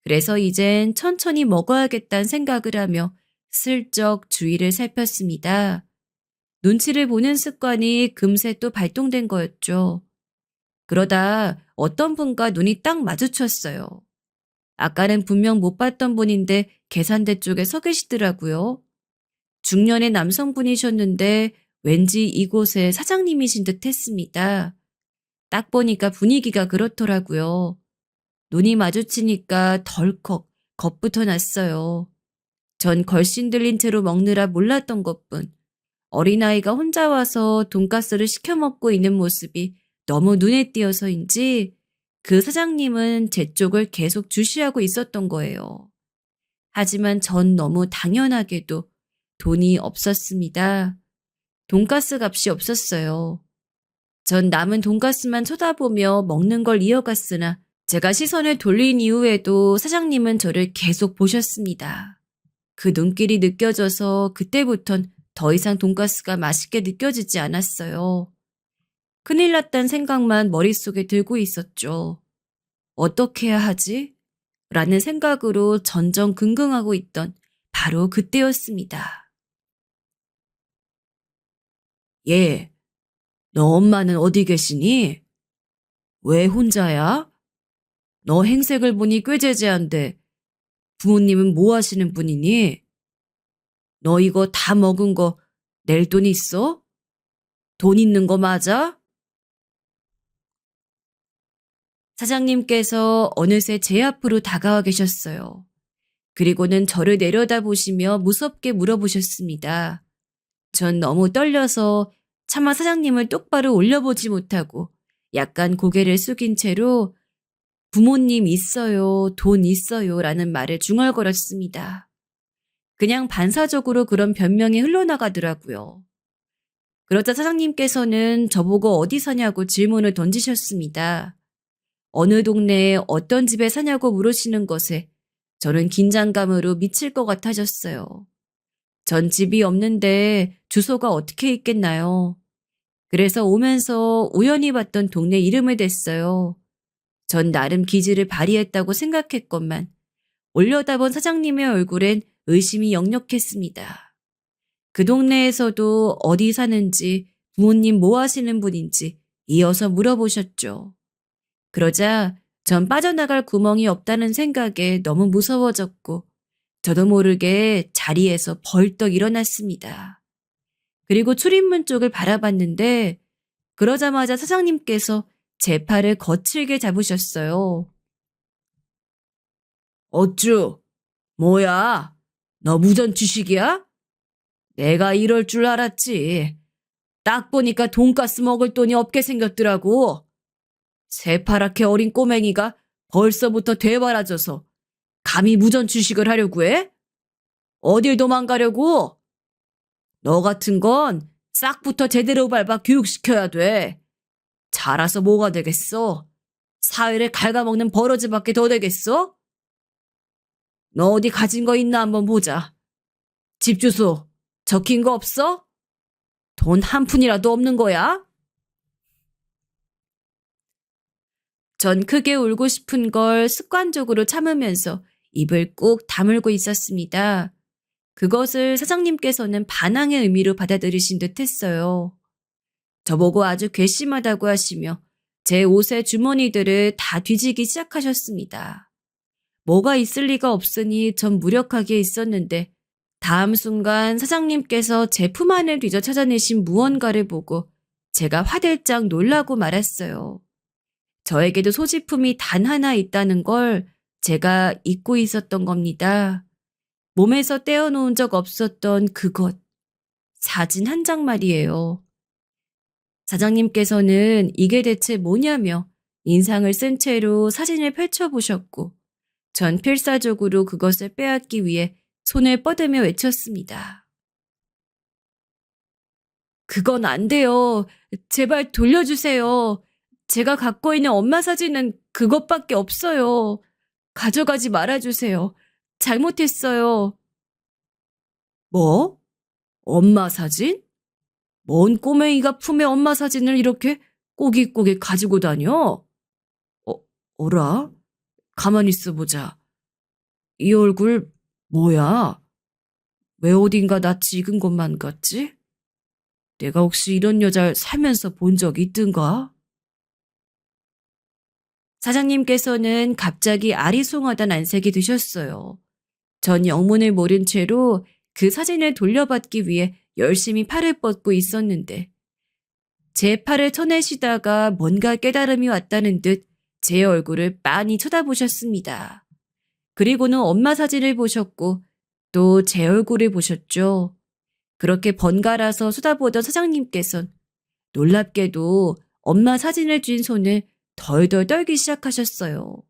그래서 이젠 천천히 먹어야겠다는 생각을 하며 슬쩍 주위를 살폈습니다. 눈치를 보는 습관이 금세 또 발동된 거였죠. 그러다 어떤 분과 눈이 딱 마주쳤어요. 아까는 분명 못 봤던 분인데 계산대 쪽에 서 계시더라고요. 중년의 남성분이셨는데 왠지 이곳의 사장님이신 듯 했습니다. 딱 보니까 분위기가 그렇더라고요. 눈이 마주치니까 덜컥 겁부터 났어요. 전 걸신 들린 채로 먹느라 몰랐던 것뿐 어린아이가 혼자 와서 돈가스를 시켜 먹고 있는 모습이 너무 눈에 띄어서인지 그 사장님은 제 쪽을 계속 주시하고 있었던 거예요. 하지만 전 너무 당연하게도 돈이 없었습니다. 돈가스 값이 없었어요. 전 남은 돈가스만 쳐다보며 먹는 걸 이어갔으나 제가 시선을 돌린 이후에도 사장님은 저를 계속 보셨습니다. 그 눈길이 느껴져서 그때부턴 더 이상 돈가스가 맛있게 느껴지지 않았어요. 큰일 났단 생각만 머릿속에 들고 있었죠. 어떻게 해야 하지? 라는 생각으로 전전긍긍하고 있던 바로 그때였습니다. 얘, 너 엄마는 어디 계시니? 왜 혼자야? 너 행색을 보니 꾀죄죄한데 부모님은 뭐 하시는 분이니? 너 이거 다 먹은 거 낼 돈 있어? 돈 있는 거 맞아? 사장님께서 어느새 제 앞으로 다가와 계셨어요. 그리고는 저를 내려다보시며 무섭게 물어보셨습니다. 전 너무 떨려서 차마 사장님을 똑바로 올려보지 못하고 약간 고개를 숙인 채로 부모님 있어요, 돈 있어요 라는 말을 중얼거렸습니다. 그냥 반사적으로 그런 변명이 흘러나가더라고요. 그러자 사장님께서는 저보고 어디 사냐고 질문을 던지셨습니다. 어느 동네에 어떤 집에 사냐고 물으시는 것에 저는 긴장감으로 미칠 것 같아졌어요. 전 집이 없는데 주소가 어떻게 있겠나요? 그래서 오면서 우연히 봤던 동네 이름을 댔어요. 전 나름 기지를 발휘했다고 생각했건만 올려다본 사장님의 얼굴엔 의심이 역력했습니다. 그 동네에서도 어디 사는지 부모님 뭐 하시는 분인지 이어서 물어보셨죠. 그러자 전 빠져나갈 구멍이 없다는 생각에 너무 무서워졌고 저도 모르게 자리에서 벌떡 일어났습니다. 그리고 출입문 쪽을 바라봤는데 그러자마자 사장님께서 제 팔을 거칠게 잡으셨어요. 어쭈? 뭐야? 너 무전취식이야? 내가 이럴 줄 알았지. 딱 보니까 돈가스 먹을 돈이 없게 생겼더라고. 새파랗게 어린 꼬맹이가 벌써부터 되바라져서 감히 무전취식을 하려고 해? 어딜 도망가려고? 너 같은 건 싹부터 제대로 밟아 교육시켜야 돼. 자라서 뭐가 되겠어? 사회를 갉아먹는 버러지밖에 더 되겠어? 너 어디 가진 거 있나 한번 보자. 집 주소 적힌 거 없어? 돈 한 푼이라도 없는 거야? 전 크게 울고 싶은 걸 습관적으로 참으면서 입을 꾹 다물고 있었습니다. 그것을 사장님께서는 반항의 의미로 받아들이신 듯 했어요. 저보고 아주 괘씸하다고 하시며 제 옷의 주머니들을 다 뒤지기 시작하셨습니다. 뭐가 있을 리가 없으니 전 무력하게 있었는데 다음 순간 사장님께서 제 품 안을 뒤져 찾아내신 무언가를 보고 제가 화들짝 놀라고 말았어요. 저에게도 소지품이 단 하나 있다는 걸 제가 잊고 있었던 겁니다. 몸에서 떼어놓은 적 없었던 그것, 사진 한 장 말이에요. 사장님께서는 이게 대체 뭐냐며 인상을 쓴 채로 사진을 펼쳐보셨고 전 필사적으로 그것을 빼앗기 위해 손을 뻗으며 외쳤습니다. 그건 안 돼요. 제발 돌려주세요. 제가 갖고 있는 엄마 사진은 그것밖에 없어요. 가져가지 말아주세요. 잘못했어요. 뭐? 엄마 사진? 뭔 꼬맹이가 품에 엄마 사진을 이렇게 꼬깃꼬깃 가지고 다녀? 어라? 가만히 있어보자. 이 얼굴 뭐야? 왜 어딘가 낯이 익은 것만 같지? 내가 혹시 이런 여자를 살면서 본 적 있든가? 사장님께서는 갑자기 아리송하단 안색이 드셨어요. 전 영문을 모른 채로 그 사진을 돌려받기 위해 열심히 팔을 뻗고 있었는데 제 팔을 쳐내시다가 뭔가 깨달음이 왔다는 듯 제 얼굴을 빤히 쳐다보셨습니다. 그리고는 엄마 사진을 보셨고 또 제 얼굴을 보셨죠. 그렇게 번갈아서 쳐다보던 사장님께선 놀랍게도 엄마 사진을 쥔 손을 덜덜 떨기 시작하셨어요.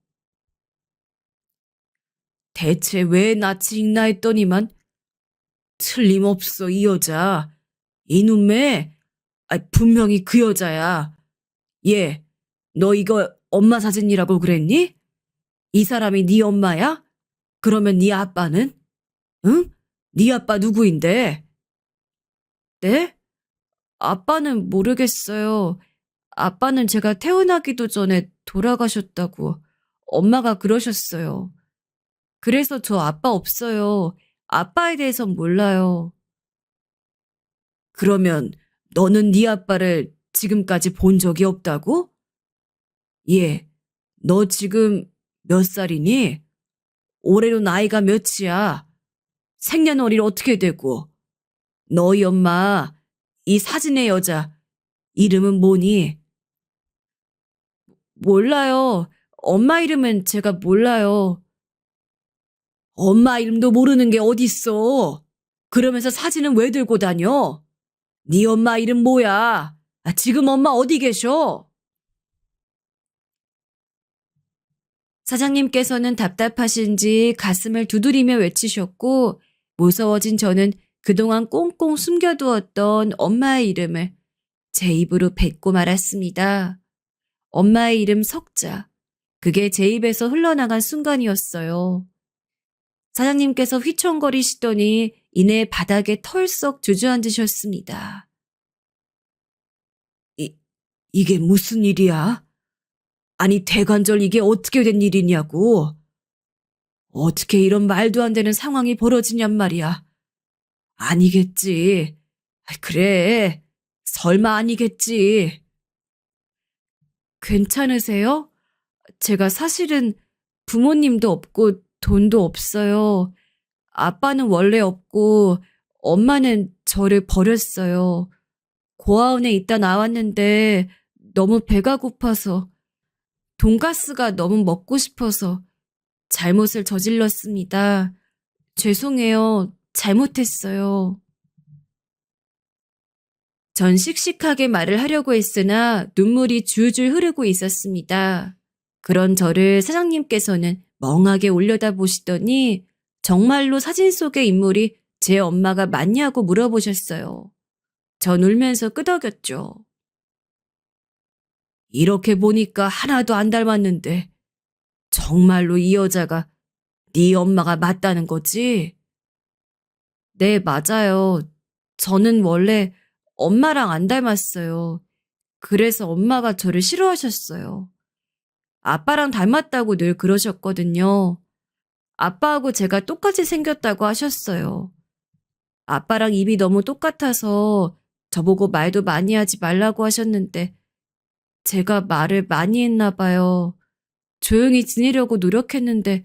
대체 왜 낯이 익나 했더니만 틀림없어 이 여자. 이 눈매 분명히 그 여자야. 얘, 너 이거 엄마 사진이라고 그랬니? 이 사람이 네 엄마야? 그러면 네 아빠는? 응? 네 아빠 누구인데? 네? 아빠는 모르겠어요. 아빠는 제가 태어나기도 전에 돌아가셨다고 엄마가 그러셨어요. 그래서 저 아빠 없어요. 아빠에 대해선 몰라요. 그러면 너는 네 아빠를 지금까지 본 적이 없다고? 예. 너 지금 몇 살이니? 올해로 나이가 몇이야? 생년월일 어떻게 되고? 너희 엄마, 이 사진의 여자, 이름은 뭐니? 몰라요. 엄마 이름은 제가 몰라요. 엄마 이름도 모르는 게 어딨어? 그러면서 사진은 왜 들고 다녀? 네 엄마 이름 뭐야? 지금 엄마 어디 계셔? 사장님께서는 답답하신지 가슴을 두드리며 외치셨고 무서워진 저는 그동안 꽁꽁 숨겨두었던 엄마의 이름을 제 입으로 뱉고 말았습니다. 엄마의 이름 석자. 그게 제 입에서 흘러나간 순간이었어요. 사장님께서 휘청거리시더니 이내 바닥에 털썩 주저앉으셨습니다. 이게 무슨 일이야? 아니 대관절 이게 어떻게 된 일이냐고. 어떻게 이런 말도 안 되는 상황이 벌어지냔 말이야. 아니겠지. 그래. 설마 아니겠지. 괜찮으세요? 제가 사실은 부모님도 없고 돈도 없어요. 아빠는 원래 없고 엄마는 저를 버렸어요. 고아원에 있다 나왔는데 너무 배가 고파서 돈가스가 너무 먹고 싶어서 잘못을 저질렀습니다. 죄송해요. 잘못했어요. 전 씩씩하게 말을 하려고 했으나 눈물이 줄줄 흐르고 있었습니다. 그런 저를 사장님께서는 멍하게 올려다보시더니 정말로 사진 속의 인물이 제 엄마가 맞냐고 물어보셨어요. 전 울면서 끄덕였죠. 이렇게 보니까 하나도 안 닮았는데 정말로 이 여자가 네 엄마가 맞다는 거지? 네, 맞아요. 저는 원래 엄마랑 안 닮았어요. 그래서 엄마가 저를 싫어하셨어요. 아빠랑 닮았다고 늘 그러셨거든요. 아빠하고 제가 똑같이 생겼다고 하셨어요. 아빠랑 입이 너무 똑같아서 저보고 말도 많이 하지 말라고 하셨는데 제가 말을 많이 했나 봐요. 조용히 지내려고 노력했는데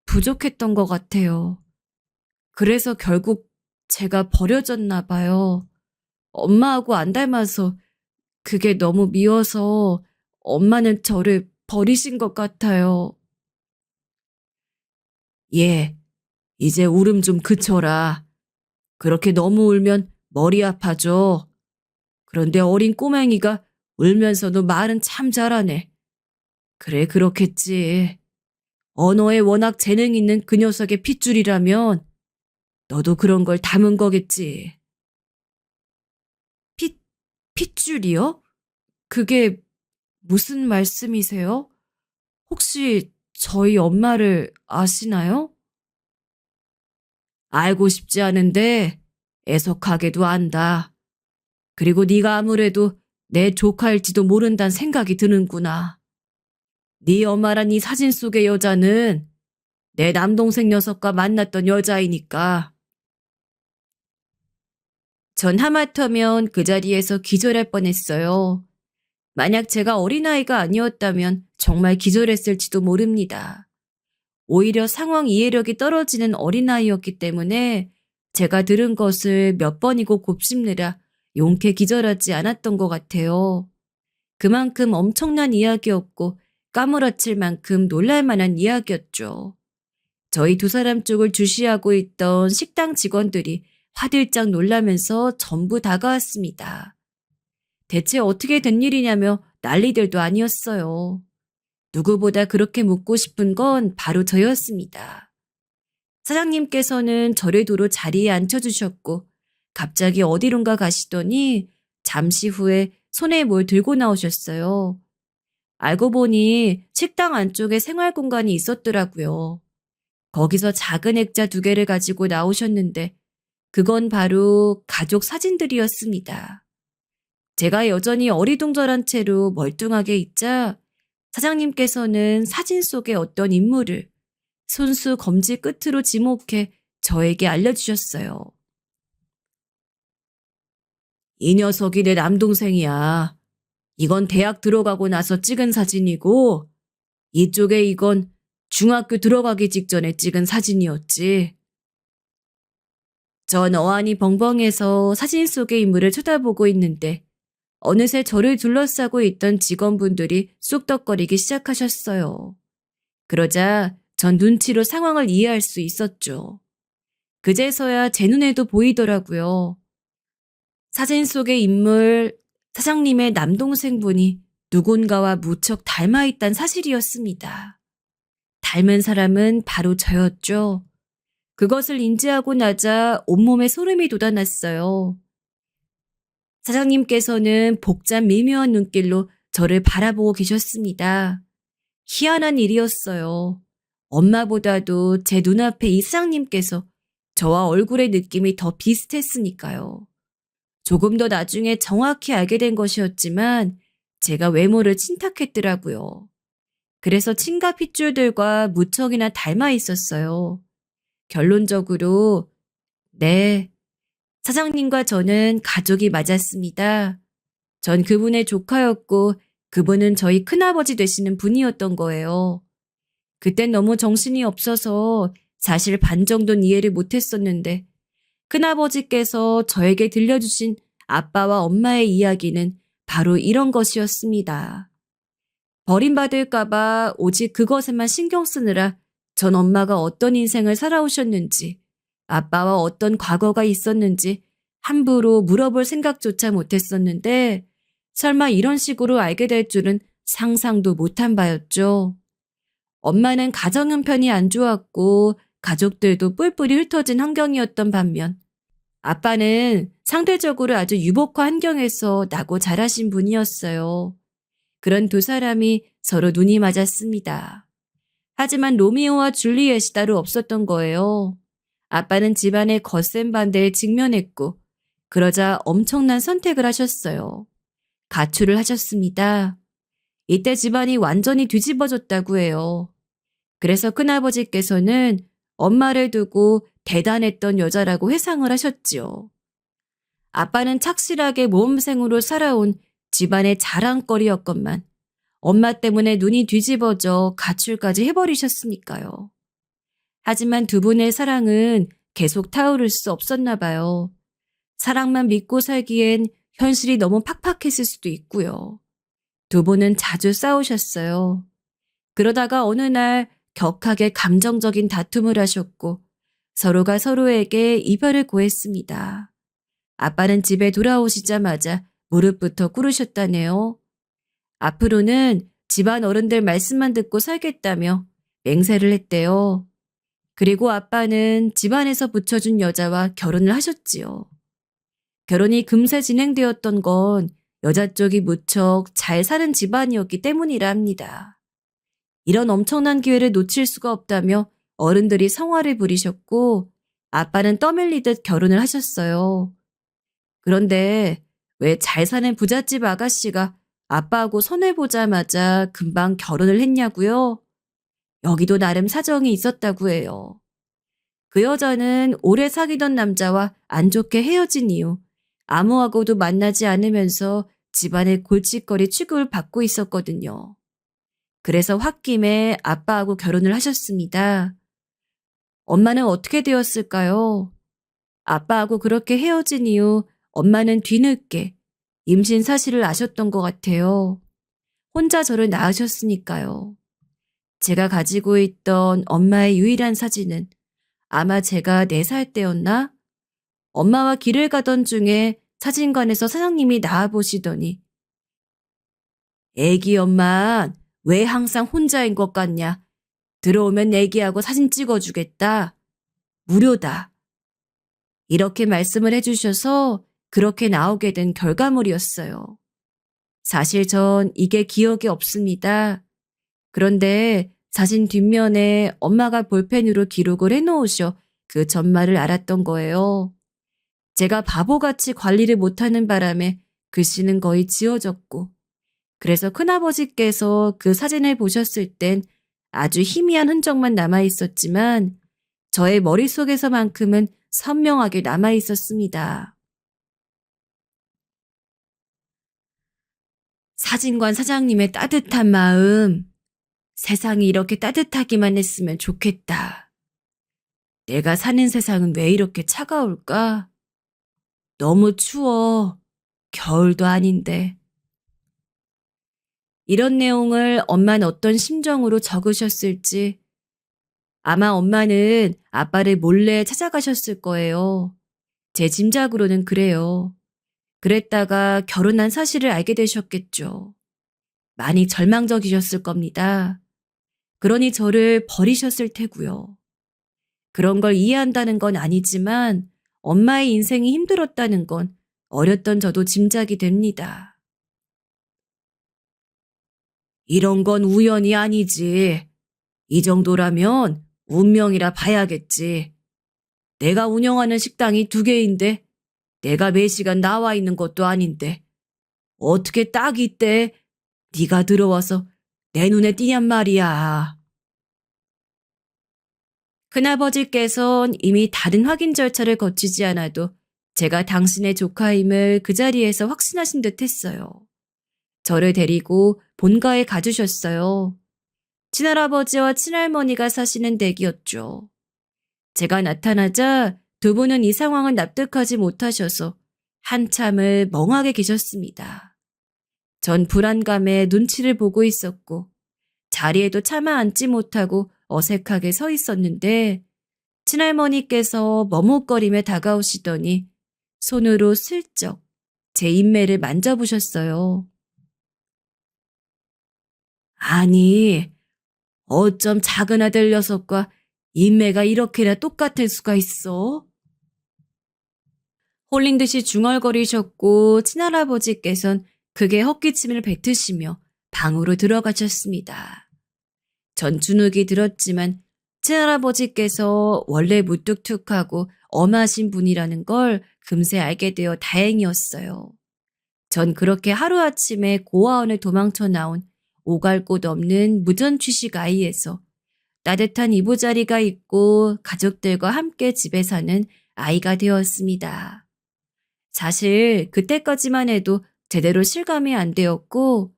부족했던 것 같아요. 그래서 결국 제가 버려졌나 봐요. 엄마하고 안 닮아서 그게 너무 미워서 엄마는 저를 버리신 것 같아요. 예, 이제 울음 좀 그쳐라. 그렇게 너무 울면 머리 아파져. 그런데 어린 꼬맹이가 울면서도 말은 참 잘하네. 그래, 그렇겠지. 언어에 워낙 재능 있는 그 녀석의 핏줄이라면 너도 그런 걸 담은 거겠지. 핏, 핏줄이요? 그게 무슨 말씀이세요? 혹시 저희 엄마를 아시나요? 알고 싶지 않은데 애석하게도 안다. 그리고 네가 아무래도 내 조카일지도 모른다는 생각이 드는구나. 네 엄마란 이 사진 속의 여자는 내 남동생 녀석과 만났던 여자이니까. 전 하마터면 그 자리에서 기절할 뻔했어요. 만약 제가 어린아이가 아니었다면 정말 기절했을지도 모릅니다. 오히려 상황 이해력이 떨어지는 어린아이였기 때문에 제가 들은 것을 몇 번이고 곱씹느라 용케 기절하지 않았던 것 같아요. 그만큼 엄청난 이야기였고 까무러칠 만큼 놀랄 만한 이야기였죠. 저희 두 사람 쪽을 주시하고 있던 식당 직원들이 화들짝 놀라면서 전부 다가왔습니다. 대체 어떻게 된 일이냐며 난리들도 아니었어요. 누구보다 그렇게 묻고 싶은 건 바로 저였습니다. 사장님께서는 저를 도로 자리에 앉혀주셨고 갑자기 어디론가 가시더니 잠시 후에 손에 뭘 들고 나오셨어요. 알고 보니 식당 안쪽에 생활 공간이 있었더라고요. 거기서 작은 액자 2개를 가지고 나오셨는데 그건 바로 가족 사진들이었습니다. 제가 여전히 어리둥절한 채로 멀뚱하게 있자 사장님께서는 사진 속의 어떤 인물을 손수 검지 끝으로 지목해 저에게 알려주셨어요. 이 녀석이 내 남동생이야. 이건 대학 들어가고 나서 찍은 사진이고 이쪽에 이건 중학교 들어가기 직전에 찍은 사진이었지. 전 어안이 벙벙해서 사진 속의 인물을 쳐다보고 있는데 어느새 저를 둘러싸고 있던 직원분들이 쑥덕거리기 시작하셨어요. 그러자 전 눈치로 상황을 이해할 수 있었죠. 그제서야 제 눈에도 보이더라고요. 사진 속의 인물, 사장님의 남동생분이 누군가와 무척 닮아있단 사실이었습니다. 닮은 사람은 바로 저였죠. 그것을 인지하고 나자 온몸에 소름이 돋아났어요. 사장님께서는 복잡 미묘한 눈길로 저를 바라보고 계셨습니다. 희한한 일이었어요. 엄마보다도 제 눈앞에 이 사장님께서 저와 얼굴의 느낌이 더 비슷했으니까요. 조금 더 나중에 정확히 알게 된 것이었지만 제가 외모를 친탁했더라고요. 그래서 친가 핏줄들과 무척이나 닮아 있었어요. 결론적으로 네, 사장님과 저는 가족이 맞았습니다. 전 그분의 조카였고 그분은 저희 큰아버지 되시는 분이었던 거예요. 그땐 너무 정신이 없어서 사실 반 정도는 이해를 못했었는데 큰아버지께서 저에게 들려주신 아빠와 엄마의 이야기는 바로 이런 것이었습니다. 버림받을까봐 오직 그것에만 신경 쓰느라 전 엄마가 어떤 인생을 살아오셨는지, 아빠와 어떤 과거가 있었는지 함부로 물어볼 생각조차 못했었는데 설마 이런 식으로 알게 될 줄은 상상도 못한 바였죠. 엄마는 가정 형편이 안 좋았고 가족들도 뿔뿔이 흩어진 환경이었던 반면 아빠는 상대적으로 아주 유복화 환경에서 나고 자라신 분이었어요. 그런 두 사람이 서로 눈이 맞았습니다. 하지만 로미오와 줄리엣이 따로 없었던 거예요. 아빠는 집안의 거센 반대에 직면했고 그러자 엄청난 선택을 하셨어요. 가출을 하셨습니다. 이때 집안이 완전히 뒤집어졌다고 해요. 그래서 큰아버지께서는 엄마를 두고 대단했던 여자라고 회상을 하셨지요. 아빠는 착실하게 모험생으로 살아온 집안의 자랑거리였건만 엄마 때문에 눈이 뒤집어져 가출까지 해버리셨으니까요. 하지만 두 분의 사랑은 계속 타오를 수 없었나 봐요. 사랑만 믿고 살기엔 현실이 너무 팍팍했을 수도 있고요. 두 분은 자주 싸우셨어요. 그러다가 어느 날 격하게 감정적인 다툼을 하셨고 서로가 서로에게 이별을 고했습니다. 아빠는 집에 돌아오시자마자 무릎부터 꿇으셨다네요. 앞으로는 집안 어른들 말씀만 듣고 살겠다며 맹세를 했대요. 그리고 아빠는 집안에서 붙여준 여자와 결혼을 하셨지요. 결혼이 금세 진행되었던 건 여자 쪽이 무척 잘 사는 집안이었기 때문이라 합니다. 이런 엄청난 기회를 놓칠 수가 없다며 어른들이 성화를 부리셨고 아빠는 떠밀리듯 결혼을 하셨어요. 그런데 왜 잘 사는 부잣집 아가씨가 아빠하고 손을 보자마자 금방 결혼을 했냐고요? 여기도 나름 사정이 있었다고 해요. 그 여자는 오래 사귀던 남자와 안 좋게 헤어진 이후 아무하고도 만나지 않으면서 집안의 골칫거리 취급을 받고 있었거든요. 그래서 홧김에 아빠하고 결혼을 하셨습니다. 엄마는 어떻게 되었을까요? 아빠하고 그렇게 헤어진 이후 엄마는 뒤늦게 임신 사실을 아셨던 것 같아요. 혼자 저를 낳으셨으니까요. 제가 가지고 있던 엄마의 유일한 사진은 아마 제가 4살 때였나? 엄마와 길을 가던 중에 사진관에서 사장님이 나와보시더니 애기 엄마 왜 항상 혼자인 것 같냐? 들어오면 애기하고 사진 찍어주겠다. 무료다. 이렇게 말씀을 해주셔서 그렇게 나오게 된 결과물이었어요. 사실 전 이게 기억이 없습니다. 그런데 사진 뒷면에 엄마가 볼펜으로 기록을 해놓으셔 그 전말을 알았던 거예요. 제가 바보같이 관리를 못하는 바람에 글씨는 거의 지워졌고, 그래서 큰아버지께서 그 사진을 보셨을 땐 아주 희미한 흔적만 남아 있었지만 저의 머릿속에서만큼은 선명하게 남아 있었습니다. 사진관 사장님의 따뜻한 마음, 세상이 이렇게 따뜻하기만 했으면 좋겠다. 내가 사는 세상은 왜 이렇게 차가울까? 너무 추워. 겨울도 아닌데. 이런 내용을 엄마는 어떤 심정으로 적으셨을지 아마 엄마는 아빠를 몰래 찾아가셨을 거예요. 제 짐작으로는 그래요. 그랬다가 결혼한 사실을 알게 되셨겠죠. 많이 절망적이셨을 겁니다. 그러니 저를 버리셨을 테고요. 그런 걸 이해한다는 건 아니지만 엄마의 인생이 힘들었다는 건 어렸던 저도 짐작이 됩니다. 이런 건 우연이 아니지. 이 정도라면 운명이라 봐야겠지. 내가 운영하는 식당이 2개인데 내가 매시간 나와 있는 것도 아닌데 어떻게 딱 이때 네가 들어와서 내 눈에 띄냔 말이야. 큰아버지께선 이미 다른 확인 절차를 거치지 않아도 제가 당신의 조카임을 그 자리에서 확신하신 듯 했어요. 저를 데리고 본가에 가주셨어요. 친할아버지와 친할머니가 사시는 댁이었죠. 제가 나타나자 2분은 이 상황을 납득하지 못하셔서 한참을 멍하게 계셨습니다. 전 불안감에 눈치를 보고 있었고 자리에도 차마 앉지 못하고 어색하게 서 있었는데 친할머니께서 머뭇거리며 다가오시더니 손으로 슬쩍 제 인매를 만져보셨어요. 아니, 어쩜 작은 아들 녀석과 인매가 이렇게나 똑같을 수가 있어? 홀린 듯이 중얼거리셨고 친할아버지께선 극에 헛기침을 뱉으시며 방으로 들어가셨습니다. 전 주눅이 들었지만 친할아버지께서 원래 무뚝뚝하고 엄하신 분이라는 걸 금세 알게 되어 다행이었어요. 전 그렇게 하루아침에 고아원을 도망쳐 나온 오갈 곳 없는 무전취식 아이에서 따뜻한 이부자리가 있고 가족들과 함께 집에 사는 아이가 되었습니다. 사실 그때까지만 해도 제대로 실감이 안 되었고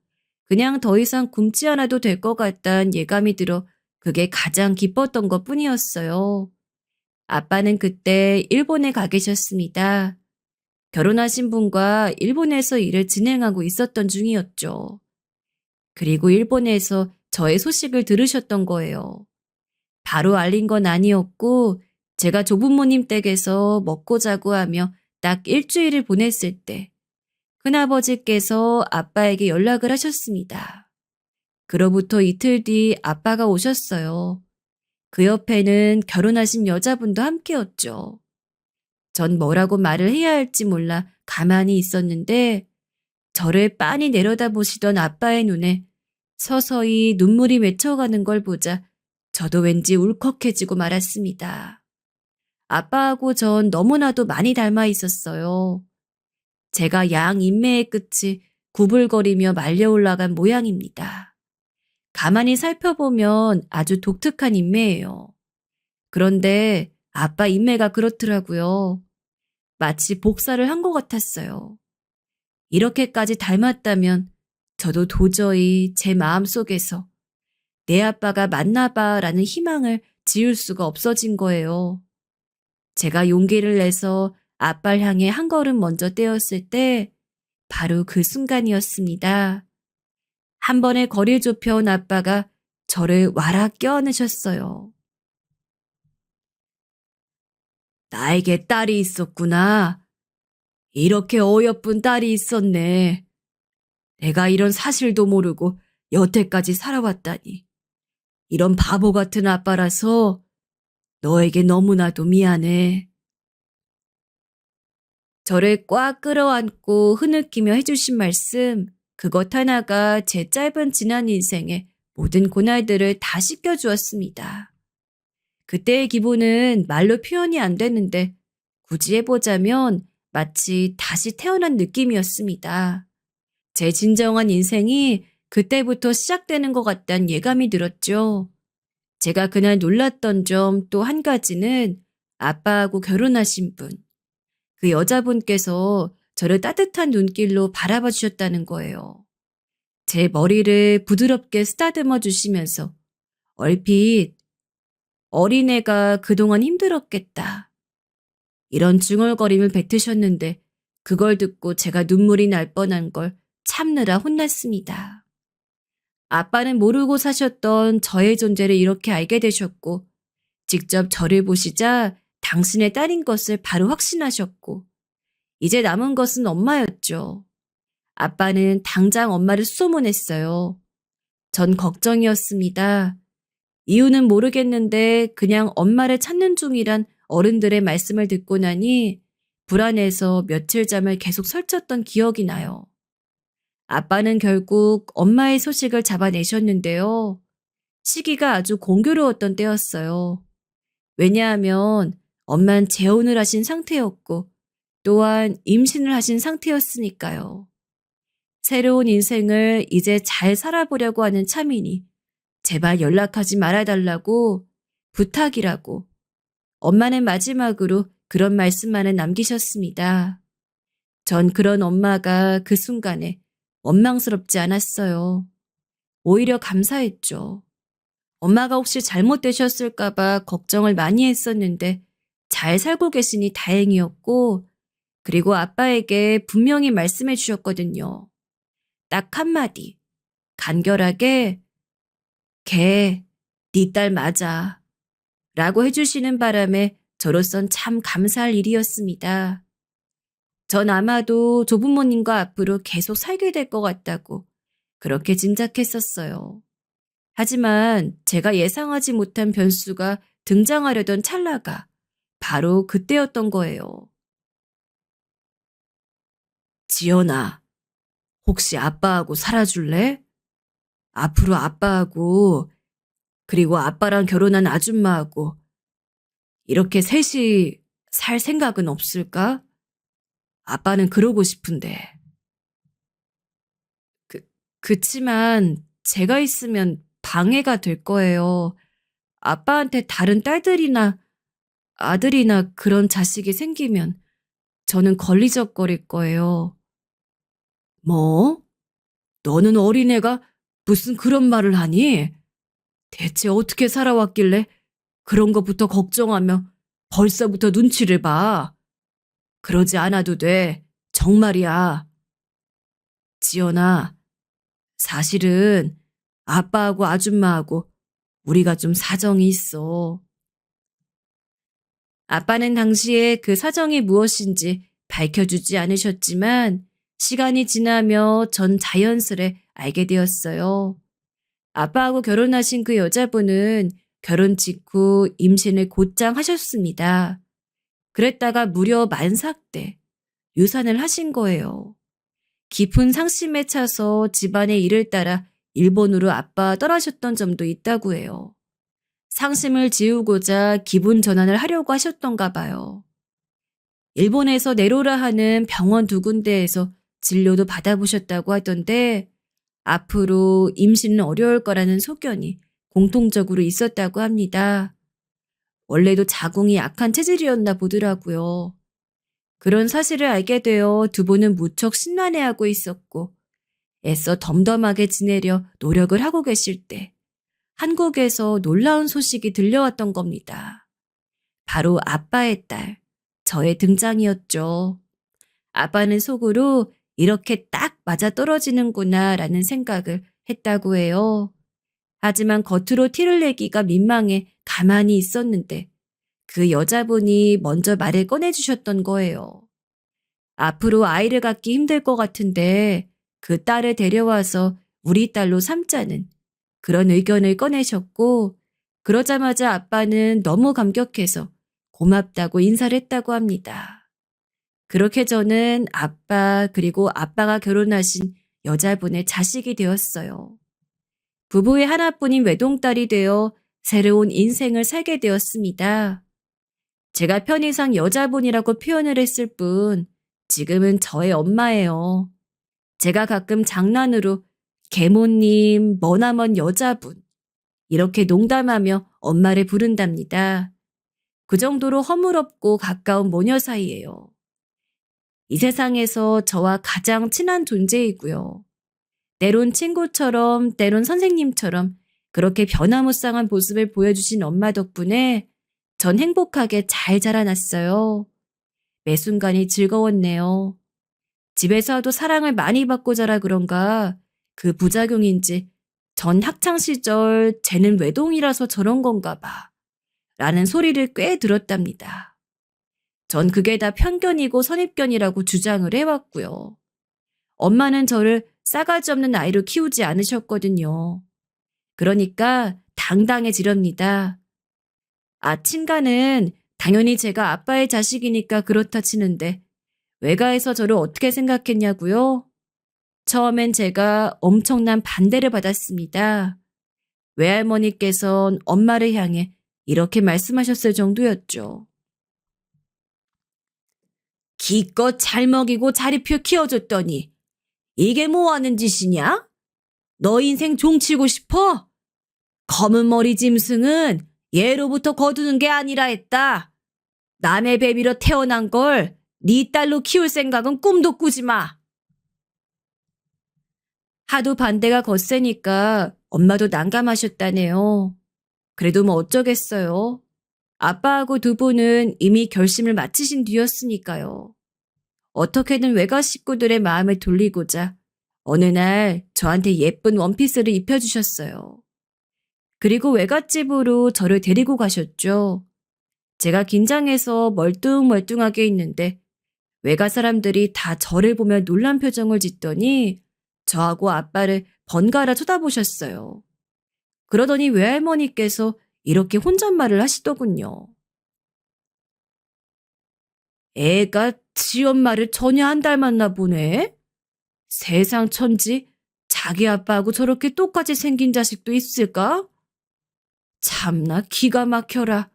그냥 더 이상 굶지 않아도 될 것 같다는 예감이 들어 그게 가장 기뻤던 것 뿐이었어요. 아빠는 그때 일본에 가 계셨습니다. 결혼하신 분과 일본에서 일을 진행하고 있었던 중이었죠. 그리고 일본에서 저의 소식을 들으셨던 거예요. 바로 알린 건 아니었고 제가 조부모님 댁에서 먹고 자고 하며 딱 일주일을 보냈을 때 큰아버지께서 아빠에게 연락을 하셨습니다. 그로부터 이틀 뒤 아빠가 오셨어요. 그 옆에는 결혼하신 여자분도 함께였죠. 전 뭐라고 말을 해야 할지 몰라 가만히 있었는데 저를 빤히 내려다보시던 아빠의 눈에 서서히 눈물이 맺혀가는 걸 보자 저도 왠지 울컥해지고 말았습니다. 아빠하고 전 너무나도 많이 닮아 있었어요. 제가 양 인매의 끝이 구불거리며 말려 올라간 모양입니다. 가만히 살펴보면 아주 독특한 인매예요. 그런데 아빠 인매가 그렇더라고요. 마치 복사를 한 것 같았어요. 이렇게까지 닮았다면 저도 도저히 제 마음속에서 내 아빠가 맞나 봐라는 희망을 지울 수가 없어진 거예요. 제가 용기를 내서 아빠를 향해 한 걸음 먼저 떼었을 때 바로 그 순간이었습니다. 한 번에 거리를 좁혀온 아빠가 저를 와락 껴안으셨어요. 나에게 딸이 있었구나. 이렇게 어여쁜 딸이 있었네. 내가 이런 사실도 모르고 여태까지 살아왔다니. 이런 바보 같은 아빠라서 너에게 너무나도 미안해. 저를 꽉 끌어안고 흐느끼며 해주신 말씀, 그것 하나가 제 짧은 지난 인생의 모든 고날들을 다 씻겨주었습니다. 그때의 기분은 말로 표현이 안 되는데 굳이 해보자면 마치 다시 태어난 느낌이었습니다. 제 진정한 인생이 그때부터 시작되는 것 같다는 예감이 들었죠. 제가 그날 놀랐던 점 또 한 가지는 아빠하고 결혼하신 분, 그 여자분께서 저를 따뜻한 눈길로 바라봐 주셨다는 거예요. 제 머리를 부드럽게 쓰다듬어 주시면서 얼핏 어린애가 그동안 힘들었겠다, 이런 중얼거림을 뱉으셨는데 그걸 듣고 제가 눈물이 날 뻔한 걸 참느라 혼났습니다. 아빠는 모르고 사셨던 저의 존재를 이렇게 알게 되셨고 직접 저를 보시자 당신의 딸인 것을 바로 확신하셨고 이제 남은 것은 엄마였죠. 아빠는 당장 엄마를 수소문했어요. 전 걱정이었습니다. 이유는 모르겠는데 그냥 엄마를 찾는 중이란 어른들의 말씀을 듣고 나니 불안해서 며칠 잠을 계속 설쳤던 기억이 나요. 아빠는 결국 엄마의 소식을 잡아내셨는데요. 시기가 아주 공교로웠던 때였어요. 왜냐하면 엄만 재혼을 하신 상태였고 또한 임신을 하신 상태였으니까요. 새로운 인생을 이제 잘 살아보려고 하는 차민이 제발 연락하지 말아달라고 부탁이라고 엄마는 마지막으로 그런 말씀만을 남기셨습니다. 전 그런 엄마가 그 순간에 원망스럽지 않았어요. 오히려 감사했죠. 엄마가 혹시 잘못되셨을까봐 걱정을 많이 했었는데 잘 살고 계시니 다행이었고 그리고 아빠에게 분명히 말씀해 주셨거든요. 딱 한마디 간결하게 걔 네 딸 맞아 라고 해주시는 바람에 저로선 참 감사할 일이었습니다. 전 아마도 조부모님과 앞으로 계속 살게 될 것 같다고 그렇게 짐작했었어요. 하지만 제가 예상하지 못한 변수가 등장하려던 찰나가 바로 그때였던 거예요. 지연아, 혹시 아빠하고 살아줄래? 앞으로 아빠하고 그리고 아빠랑 결혼한 아줌마하고 이렇게 셋이 살 생각은 없을까? 아빠는 그러고 싶은데. 그, 그치만 제가 있으면 방해가 될 거예요. 아빠한테 다른 딸들이나 아들이나 그런 자식이 생기면 저는 걸리적거릴 거예요. 뭐? 너는 어린애가 무슨 그런 말을 하니? 대체 어떻게 살아왔길래 그런 것부터 걱정하며 벌써부터 눈치를 봐. 그러지 않아도 돼. 정말이야. 지연아, 사실은 아빠하고 아줌마하고 우리가 좀 사정이 있어. 아빠는 당시에 그 사정이 무엇인지 밝혀주지 않으셨지만 시간이 지나며 전 자연스레 알게 되었어요. 아빠하고 결혼하신 그 여자분은 결혼 직후 임신을 곧장 하셨습니다. 그랬다가 무려 만삭 때 유산을 하신 거예요. 깊은 상심에 차서 집안의 일을 따라 일본으로 아빠 떠나셨던 점도 있다고 해요. 상심을 지우고자 기분 전환을 하려고 하셨던가 봐요. 일본에서 네로라 하는 병원 두 군데에서 진료도 받아보셨다고 하던데 앞으로 임신은 어려울 거라는 소견이 공통적으로 있었다고 합니다. 원래도 자궁이 약한 체질이었나 보더라고요. 그런 사실을 알게 되어 두 분은 무척 심란해하고 있었고 애써 덤덤하게 지내려 노력을 하고 계실 때 한국에서 놀라운 소식이 들려왔던 겁니다. 바로 아빠의 딸, 저의 등장이었죠. 아빠는 속으로 이렇게 딱 맞아떨어지는구나 라는 생각을 했다고 해요. 하지만 겉으로 티를 내기가 민망해 가만히 있었는데 그 여자분이 먼저 말을 꺼내주셨던 거예요. 앞으로 아이를 갖기 힘들 것 같은데 그 딸을 데려와서 우리 딸로 삼자는 그런 의견을 꺼내셨고 그러자마자 아빠는 너무 감격해서 고맙다고 인사를 했다고 합니다. 그렇게 저는 아빠 그리고 아빠가 결혼하신 여자분의 자식이 되었어요. 부부의 하나뿐인 외동딸이 되어 새로운 인생을 살게 되었습니다. 제가 편의상 여자분이라고 표현을 했을 뿐 지금은 저의 엄마예요. 제가 가끔 장난으로 계모님, 머나먼 여자분 이렇게 농담하며 엄마를 부른답니다. 그 정도로 허물없고 가까운 모녀 사이예요. 이 세상에서 저와 가장 친한 존재이고요. 때론 친구처럼 때론 선생님처럼 그렇게 변화무쌍한 모습을 보여주신 엄마 덕분에 전 행복하게 잘 자라났어요. 매 순간이 즐거웠네요. 집에서도 사랑을 많이 받고 자라 그런가 그 부작용인지 전 학창시절 쟤는 외동이라서 저런 건가 봐 라는 소리를 꽤 들었답니다. 전 그게 다 편견이고 선입견이라고 주장을 해왔고요. 엄마는 저를 싸가지 없는 아이로 키우지 않으셨거든요. 그러니까 당당해지렵니다. 친가는 당연히 제가 아빠의 자식이니까 그렇다 치는데 외가에서 저를 어떻게 생각했냐고요? 처음엔 제가 엄청난 반대를 받았습니다. 외할머니께선 엄마를 향해 이렇게 말씀하셨을 정도였죠. 기껏 잘 먹이고 잘 입혀 키워줬더니 이게 뭐 하는 짓이냐? 너 인생 종치고 싶어? 검은 머리 짐승은 예로부터 거두는 게 아니라 했다. 남의 배비로 태어난 걸 네 딸로 키울 생각은 꿈도 꾸지 마. 하도 반대가 거세니까 엄마도 난감하셨다네요. 그래도 뭐 어쩌겠어요. 아빠하고 두 분은 이미 결심을 마치신 뒤였으니까요. 어떻게든 외가 식구들의 마음을 돌리고자 어느 날 저한테 예쁜 원피스를 입혀주셨어요. 그리고 외갓집으로 저를 데리고 가셨죠. 제가 긴장해서 멀뚱멀뚱하게 있는데 외가 사람들이 다 저를 보며 놀란 표정을 짓더니 저하고 아빠를 번갈아 쳐다보셨어요. 그러더니 외할머니께서 이렇게 혼잣말을 하시더군요. 애가 지 엄마를 전혀 안 닮았나 보네. 세상 천지 자기 아빠하고 저렇게 똑같이 생긴 자식도 있을까? 참나 기가 막혀라.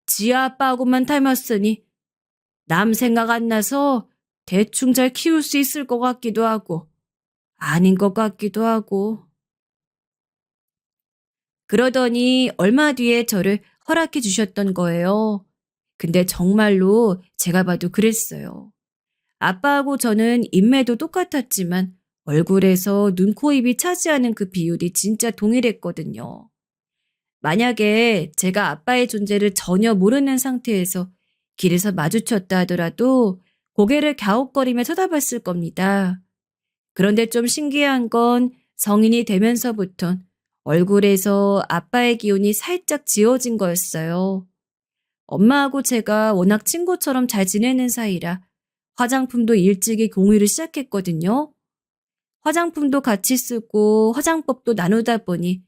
지 아빠하고만 닮았으니 남 생각 안 나서 대충 잘 키울 수 있을 것 같기도 하고 아닌 것 같기도 하고. 그러더니 얼마 뒤에 저를 허락해 주셨던 거예요. 근데 정말로 제가 봐도 그랬어요. 아빠하고 저는 인매도 똑같았지만 얼굴에서 눈, 코, 입이 차지하는 그 비율이 진짜 동일했거든요. 만약에 제가 아빠의 존재를 전혀 모르는 상태에서 길에서 마주쳤다 하더라도 고개를 갸웃거리며 쳐다봤을 겁니다. 그런데 좀 신기한 건 성인이 되면서부턴 얼굴에서 아빠의 기운이 살짝 지워진 거였어요. 엄마하고 제가 워낙 친구처럼 잘 지내는 사이라 화장품도 일찍이 공유를 시작했거든요. 화장품도 같이 쓰고 화장법도 나누다 보니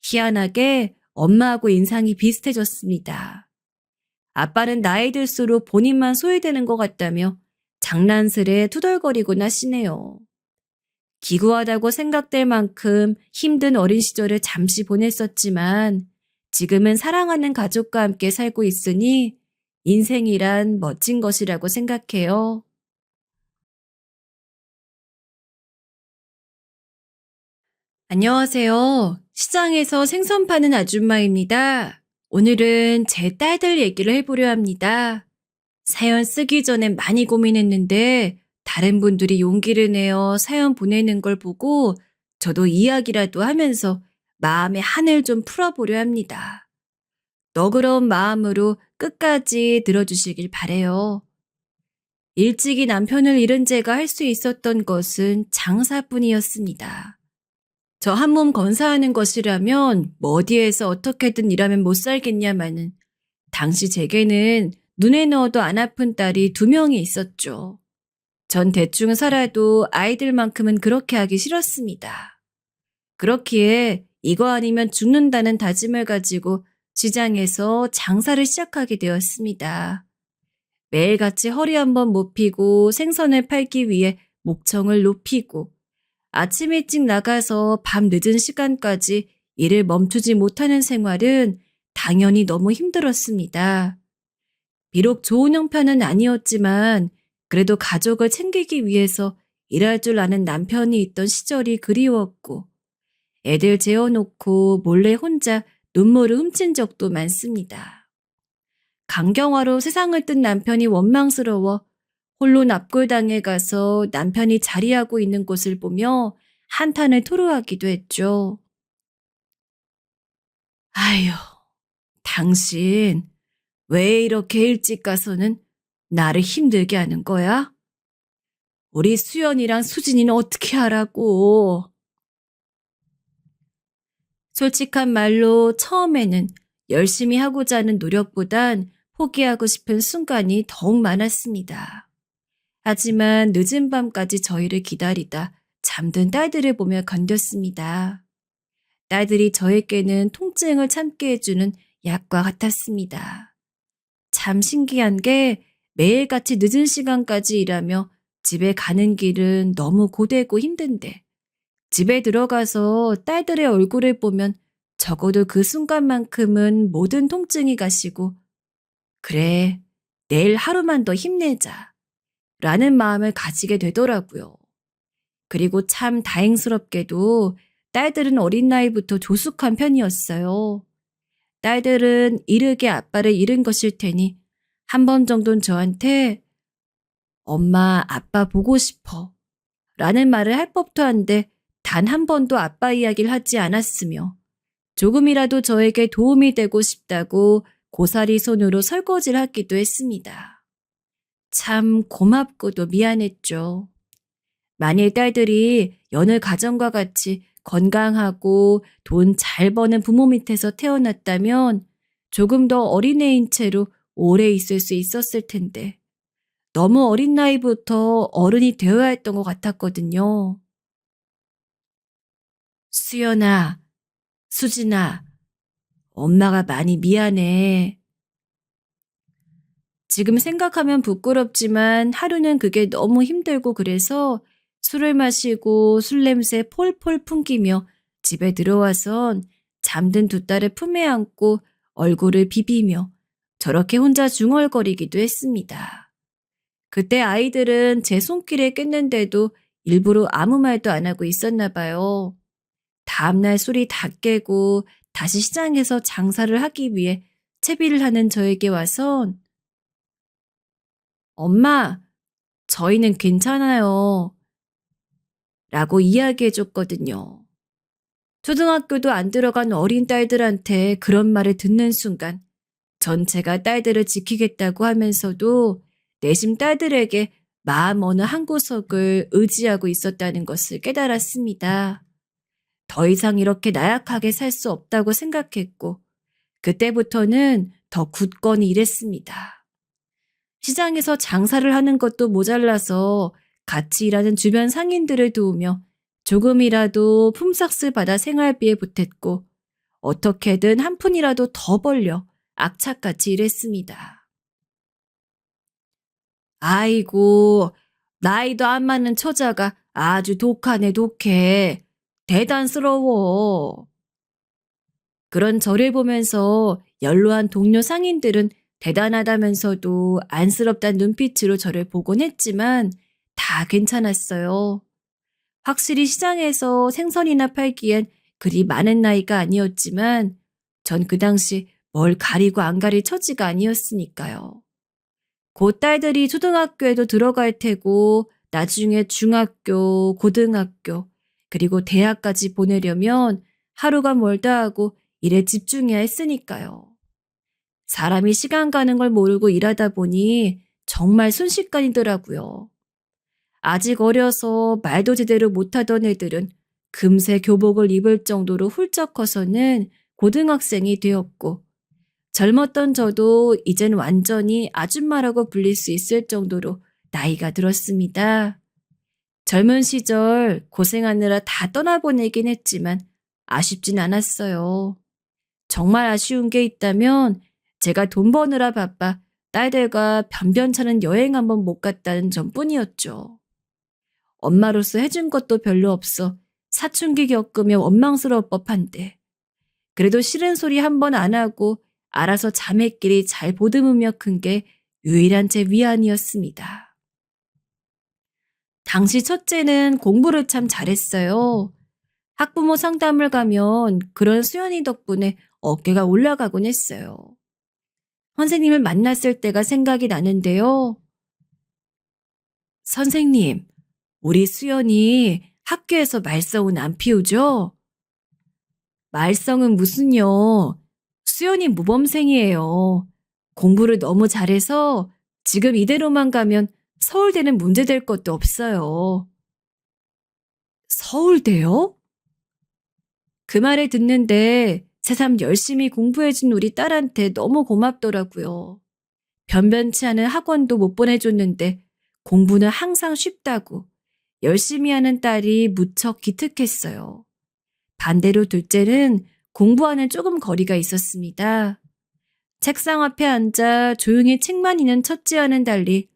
희한하게 엄마하고 인상이 비슷해졌습니다. 아빠는 나이 들수록 본인만 소외되는 것 같다며 장난스레 투덜거리곤 하시네요. 기구하다고 생각될 만큼 힘든 어린 시절을 잠시 보냈었지만 지금은 사랑하는 가족과 함께 살고 있으니 인생이란 멋진 것이라고 생각해요. 안녕하세요. 시장에서 생선 파는 아줌마입니다. 오늘은 제 딸들 얘기를 해보려 합니다. 사연 쓰기 전엔 많이 고민했는데 다른 분들이 용기를 내어 사연 보내는 걸 보고 저도 이야기라도 하면서 마음의 한을 좀 풀어보려 합니다. 너그러운 마음으로 끝까지 들어주시길 바래요. 일찍이 남편을 잃은 제가 할 수 있었던 것은 장사뿐이었습니다. 저 한 몸 건사하는 것이라면 뭐 어디에서 어떻게든 일하면 못 살겠냐마는 당시 제게는 눈에 넣어도 안 아픈 딸이 2명이 있었죠. 전 대충 살아도 아이들만큼은 그렇게 하기 싫었습니다. 그렇기에 이거 아니면 죽는다는 다짐을 가지고 시장에서 장사를 시작하게 되었습니다. 매일같이 허리 한번 못 펴고 생선을 팔기 위해 목청을 높이고 아침 일찍 나가서 밤 늦은 시간까지 일을 멈추지 못하는 생활은 당연히 너무 힘들었습니다. 비록 좋은 형편은 아니었지만 그래도 가족을 챙기기 위해서 일할 줄 아는 남편이 있던 시절이 그리웠고, 애들 재워놓고 몰래 혼자 눈물을 훔친 적도 많습니다. 강경화로 세상을 뜬 남편이 원망스러워 홀로 납골당에 가서 남편이 자리하고 있는 곳을 보며 한탄을 토로하기도 했죠. 아휴, 당신 왜 이렇게 일찍 가서는 나를 힘들게 하는 거야? 우리 수연이랑 수진이는 어떻게 하라고? 솔직한 말로 처음에는 열심히 하고자 하는 노력보단 포기하고 싶은 순간이 더욱 많았습니다. 하지만 늦은 밤까지 저희를 기다리다 잠든 딸들을 보며 견뎠습니다. 딸들이 저에게는 통증을 참게 해주는 약과 같았습니다. 참 신기한 게 매일같이 늦은 시간까지 일하며 집에 가는 길은 너무 고되고 힘든데 집에 들어가서 딸들의 얼굴을 보면 적어도 그 순간만큼은 모든 통증이 가시고 그래, 내일 하루만 더 힘내자 라는 마음을 가지게 되더라고요. 그리고 참 다행스럽게도 딸들은 어린 나이부터 조숙한 편이었어요. 딸들은 이르게 아빠를 잃은 것일 테니 한 번 정도는 저한테 엄마, 아빠 보고 싶어 라는 말을 할 법도 한데 단 한 번도 아빠 이야기를 하지 않았으며 조금이라도 저에게 도움이 되고 싶다고 고사리 손으로 설거지를 하기도 했습니다. 참 고맙고도 미안했죠. 만일 딸들이 여느 가정과 같이 건강하고 돈 잘 버는 부모 밑에서 태어났다면 조금 더 어린애인 채로 오래 있을 수 있었을 텐데 너무 어린 나이부터 어른이 되어야 했던 것 같았거든요. 수연아, 수진아, 엄마가 많이 미안해. 지금 생각하면 부끄럽지만 하루는 그게 너무 힘들고 그래서 술을 마시고 술 냄새 폴폴 풍기며 집에 들어와선 잠든 두 딸을 품에 안고 얼굴을 비비며 저렇게 혼자 중얼거리기도 했습니다. 그때 아이들은 제 손길에 깼는데도 일부러 아무 말도 안 하고 있었나 봐요. 다음날 술이 다 깨고 다시 시장에서 장사를 하기 위해 채비를 하는 저에게 와선 엄마, 저희는 괜찮아요. 라고 이야기해 줬거든요. 초등학교도 안 들어간 어린 딸들한테 그런 말을 듣는 순간 전 제가 딸들을 지키겠다고 하면서도 내심 딸들에게 마음 어느 한 구석을 의지하고 있었다는 것을 깨달았습니다. 더 이상 이렇게 나약하게 살 수 없다고 생각했고 그때부터는 더 굳건히 일했습니다. 시장에서 장사를 하는 것도 모자라서 같이 일하는 주변 상인들을 도우며 조금이라도 품삯을 받아 생활비에 보탰고 어떻게든 한 푼이라도 더 벌려 악착같이 일했습니다. 아이고, 나이도 안 맞는 처자가 아주 독하네 독해. 대단스러워. 그런 저를 보면서 연로한 동료 상인들은 대단하다면서도 안쓰럽다는 눈빛으로 저를 보곤 했지만 다 괜찮았어요. 확실히 시장에서 생선이나 팔기엔 그리 많은 나이가 아니었지만 전 그 당시 뭘 가리고 안 가릴 처지가 아니었으니까요. 곧 딸들이 초등학교에도 들어갈 테고 나중에 중학교, 고등학교, 그리고 대학까지 보내려면 하루가 멀다 하고 일에 집중해야 했으니까요. 사람이 시간 가는 걸 모르고 일하다 보니 정말 순식간이더라고요. 아직 어려서 말도 제대로 못하던 애들은 금세 교복을 입을 정도로 훌쩍 커서는 고등학생이 되었고 젊었던 저도 이젠 완전히 아줌마라고 불릴 수 있을 정도로 나이가 들었습니다. 젊은 시절 고생하느라 다 떠나보내긴 했지만 아쉽진 않았어요. 정말 아쉬운 게 있다면 제가 돈 버느라 바빠 딸들과 변변찮은 여행 한번 못 갔다는 점뿐이었죠. 엄마로서 해준 것도 별로 없어 사춘기 겪으며 원망스러울 법한데 그래도 싫은 소리 한 번 안 하고 알아서 자매끼리 잘 보듬으며 큰 게 유일한 제 위안이었습니다. 당시 첫째는 공부를 참 잘했어요. 학부모 상담을 가면 그런 수연이 덕분에 어깨가 올라가곤 했어요. 선생님을 만났을 때가 생각이 나는데요. 선생님, 우리 수연이 학교에서 말썽은 안 피우죠? 말썽은 무슨요? 수연이 모범생이에요. 공부를 너무 잘해서 지금 이대로만 가면 서울대는 문제될 것도 없어요. 서울대요? 그 말을 듣는데 새삼 열심히 공부해준 우리 딸한테 너무 고맙더라고요. 변변치 않은 학원도 못 보내줬는데 공부는 항상 쉽다고 열심히 하는 딸이 무척 기특했어요. 반대로 둘째는 공부와는 조금 거리가 있었습니다. 책상 앞에 앉아 조용히 책만 읽는 첫째와는 달리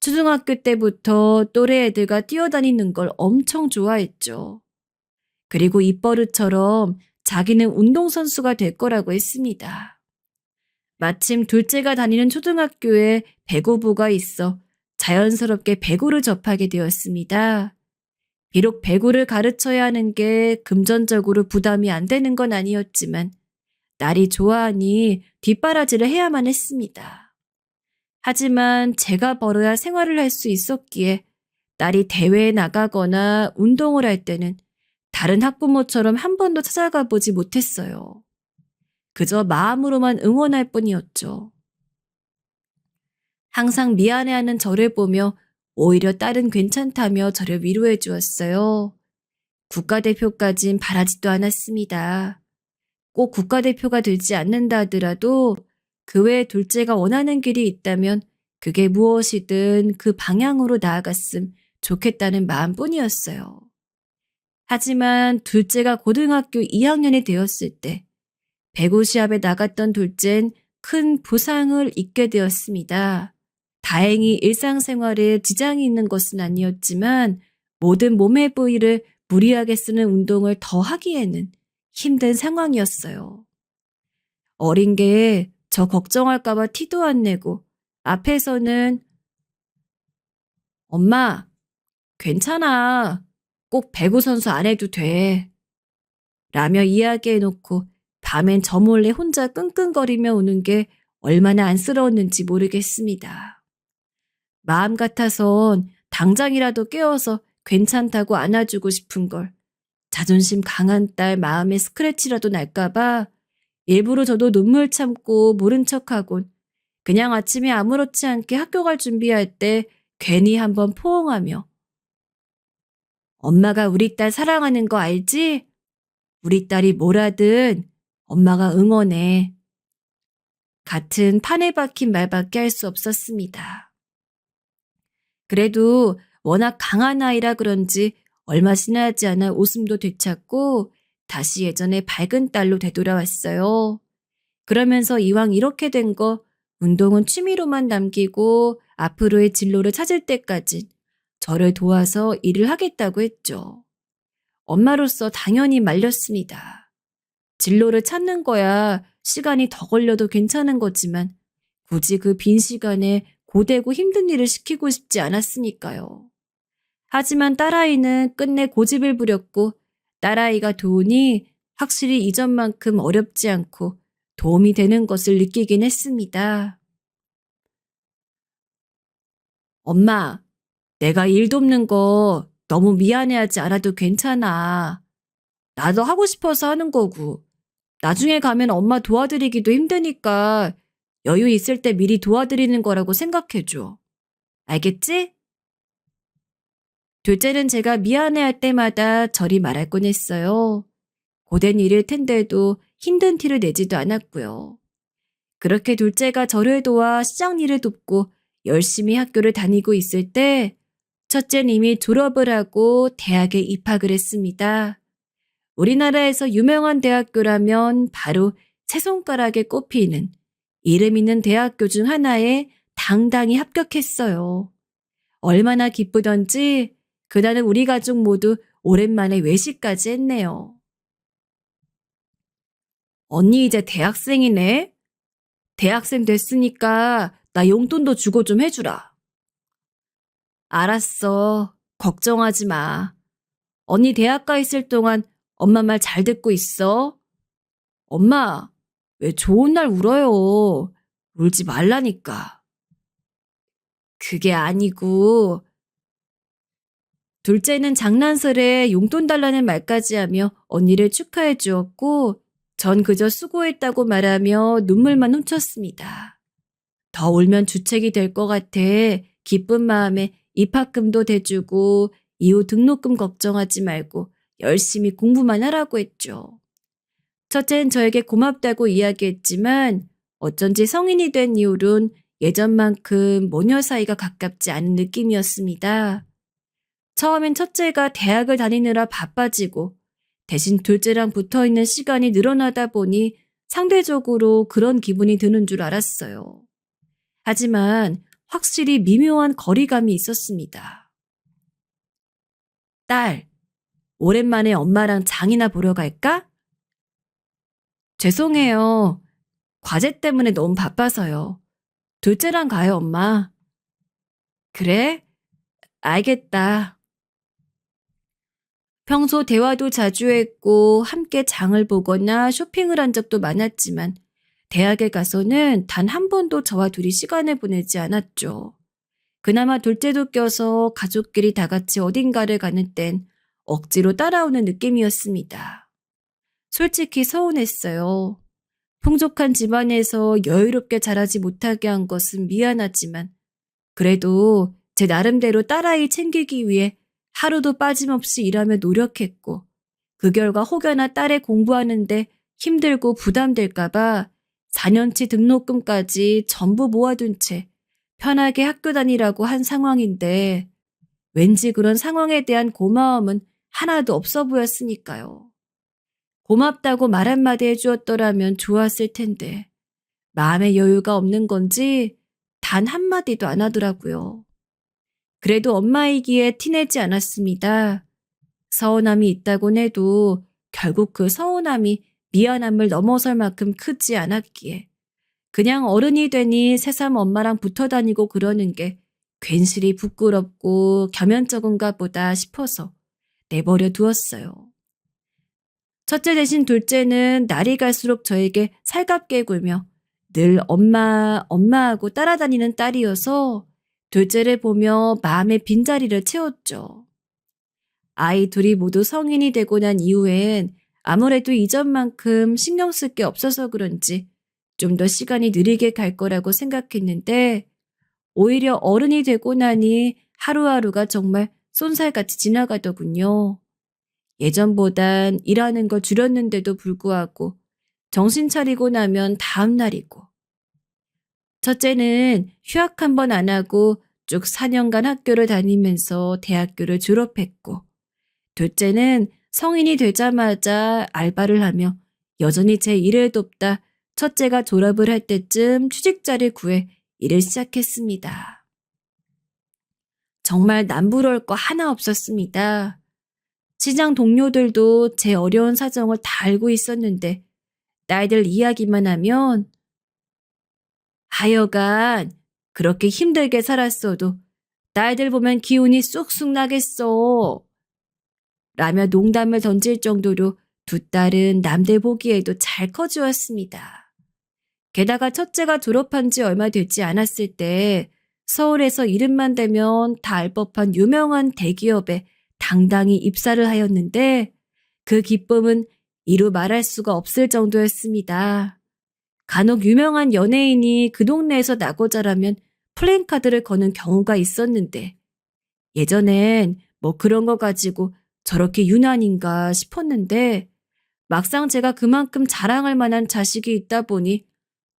초등학교 때부터 또래 애들과 뛰어다니는 걸 엄청 좋아했죠. 그리고 입버릇처럼 자기는 운동선수가 될 거라고 했습니다. 마침 둘째가 다니는 초등학교에 배구부가 있어 자연스럽게 배구를 접하게 되었습니다. 비록 배구를 가르쳐야 하는 게 금전적으로 부담이 안 되는 건 아니었지만 딸이 좋아하니 뒷바라지를 해야만 했습니다. 하지만 제가 벌어야 생활을 할 수 있었기에 딸이 대회에 나가거나 운동을 할 때는 다른 학부모처럼 한 번도 찾아가 보지 못했어요. 그저 마음으로만 응원할 뿐이었죠. 항상 미안해하는 저를 보며 오히려 딸은 괜찮다며 저를 위로해 주었어요. 국가대표까진 바라지도 않았습니다. 꼭 국가대표가 되지 않는다 하더라도 그 외에 둘째가 원하는 길이 있다면 그게 무엇이든 그 방향으로 나아갔음 좋겠다는 마음뿐이었어요. 하지만 둘째가 고등학교 2학년이 되었을 때 배구 시합에 나갔던 둘째는 큰 부상을 입게 되었습니다. 다행히 일상생활에 지장이 있는 것은 아니었지만 모든 몸의 부위를 무리하게 쓰는 운동을 더 하기에는 힘든 상황이었어요. 어린 게 저 걱정할까봐 티도 안 내고 앞에서는 엄마, 괜찮아. 꼭 배구 선수 안 해도 돼. 라며 이야기해놓고 밤엔 저 몰래 혼자 끙끙거리며 우는 게 얼마나 안쓰러웠는지 모르겠습니다. 마음 같아선 당장이라도 깨워서 괜찮다고 안아주고 싶은 걸 자존심 강한 딸 마음에 스크래치라도 날까봐 일부러 저도 눈물 참고 모른 척하곤 그냥 아침에 아무렇지 않게 학교 갈 준비할 때 괜히 한번 포옹하며 엄마가 우리 딸 사랑하는 거 알지? 우리 딸이 뭐라든 엄마가 응원해. 같은 판에 박힌 말밖에 할 수 없었습니다. 그래도 워낙 강한 아이라 그런지 얼마 지나지 않아 웃음도 되찾고 다시 예전의 밝은 딸로 되돌아왔어요. 그러면서 이왕 이렇게 된 거 운동은 취미로만 남기고 앞으로의 진로를 찾을 때까진 저를 도와서 일을 하겠다고 했죠. 엄마로서 당연히 말렸습니다. 진로를 찾는 거야 시간이 더 걸려도 괜찮은 거지만 굳이 그 빈 시간에 고되고 힘든 일을 시키고 싶지 않았으니까요. 하지만 딸아이는 끝내 고집을 부렸고 딸아이가 도우니 확실히 이전만큼 어렵지 않고 도움이 되는 것을 느끼긴 했습니다. 엄마, 내가 일 돕는 거 너무 미안해하지 않아도 괜찮아. 나도 하고 싶어서 하는 거고. 나중에 가면 엄마 도와드리기도 힘드니까 여유 있을 때 미리 도와드리는 거라고 생각해줘. 알겠지? 둘째는 제가 미안해할 때마다 저리 말하곤 했어요. 고된 일일 텐데도 힘든 티를 내지도 않았고요. 그렇게 둘째가 저를 도와 시장 일을 돕고 열심히 학교를 다니고 있을 때 첫째는 이미 졸업을 하고 대학에 입학을 했습니다. 우리나라에서 유명한 대학교라면 바로 세 손가락에 꼽히는 이름 있는 대학교 중 하나에 당당히 합격했어요. 얼마나 기쁘던지 그날은 우리 가족 모두 오랜만에 외식까지 했네요. 언니 이제 대학생이네? 대학생 됐으니까 나 용돈도 주고 좀 해주라. 알았어. 걱정하지 마. 언니 대학 가 있을 동안 엄마 말 잘 듣고 있어. 엄마, 왜 좋은 날 울어요? 울지 말라니까. 그게 아니고, 둘째는 장난스레 용돈 달라는 말까지 하며 언니를 축하해 주었고, 전 그저 수고했다고 말하며 눈물만 훔쳤습니다. 더 울면 주책이 될 것 같아 기쁜 마음에 입학금도 대주고 이후 등록금 걱정하지 말고 열심히 공부만 하라고 했죠. 첫째는 저에게 고맙다고 이야기했지만 어쩐지 성인이 된 이후론 예전만큼 모녀 사이가 가깝지 않은 느낌이었습니다. 처음엔 첫째가 대학을 다니느라 바빠지고 대신 둘째랑 붙어있는 시간이 늘어나다 보니 상대적으로 그런 기분이 드는 줄 알았어요. 하지만 확실히 미묘한 거리감이 있었습니다. 딸, 오랜만에 엄마랑 장이나 보러 갈까? 죄송해요. 과제 때문에 너무 바빠서요. 둘째랑 가요, 엄마. 그래? 알겠다. 평소 대화도 자주 했고 함께 장을 보거나 쇼핑을 한 적도 많았지만 대학에 가서는 단 한 번도 저와 둘이 시간을 보내지 않았죠. 그나마 둘째도 껴서 가족끼리 다 같이 어딘가를 가는 땐 억지로 따라오는 느낌이었습니다. 솔직히 서운했어요. 풍족한 집안에서 여유롭게 자라지 못하게 한 것은 미안하지만 그래도 제 나름대로 딸아이 챙기기 위해 하루도 빠짐없이 일하며 노력했고 그 결과 혹여나 딸의 공부하는데 힘들고 부담될까봐 4년치 등록금까지 전부 모아둔 채 편하게 학교 다니라고 한 상황인데 왠지 그런 상황에 대한 고마움은 하나도 없어 보였으니까요. 고맙다고 말 한마디 해주었더라면 좋았을 텐데 마음의 여유가 없는 건지 단 한마디도 안 하더라고요. 그래도 엄마이기에 티내지 않았습니다. 서운함이 있다곤 해도 결국 그 서운함이 미안함을 넘어설 만큼 크지 않았기에 그냥 어른이 되니 새삼 엄마랑 붙어 다니고 그러는 게 괜시리 부끄럽고 겸연쩍은가 보다 싶어서 내버려 두었어요. 첫째 대신 둘째는 날이 갈수록 저에게 살갑게 굴며 늘 엄마, 엄마하고 따라다니는 딸이어서 둘째를 보며 마음의 빈자리를 채웠죠. 아이 둘이 모두 성인이 되고 난 이후엔 아무래도 이전만큼 신경 쓸 게 없어서 그런지 좀 더 시간이 느리게 갈 거라고 생각했는데 오히려 어른이 되고 나니 하루하루가 정말 쏜살같이 지나가더군요. 예전보단 일하는 걸 줄였는데도 불구하고 정신 차리고 나면 다음 날이고 첫째는 휴학 한 번 안 하고 쭉 4년간 학교를 다니면서 대학교를 졸업했고 둘째는 성인이 되자마자 알바를 하며 여전히 제 일을 돕다 첫째가 졸업을 할 때쯤 취직자를 구해 일을 시작했습니다. 정말 남부러울 거 하나 없었습니다. 시장 동료들도 제 어려운 사정을 다 알고 있었는데 딸들 이야기만 하면 하여간 그렇게 힘들게 살았어도 딸들 보면 기운이 쑥쑥 나겠어. 라며 농담을 던질 정도로 두 딸은 남들 보기에도 잘 커주었습니다. 게다가 첫째가 졸업한 지 얼마 되지 않았을 때 서울에서 이름만 대면 다 알 법한 유명한 대기업에 당당히 입사를 하였는데 그 기쁨은 이루 말할 수가 없을 정도였습니다. 간혹 유명한 연예인이 그 동네에서 나고 자라면 플랜카드를 거는 경우가 있었는데 예전엔 뭐 그런 거 가지고 저렇게 유난인가 싶었는데 막상 제가 그만큼 자랑할 만한 자식이 있다 보니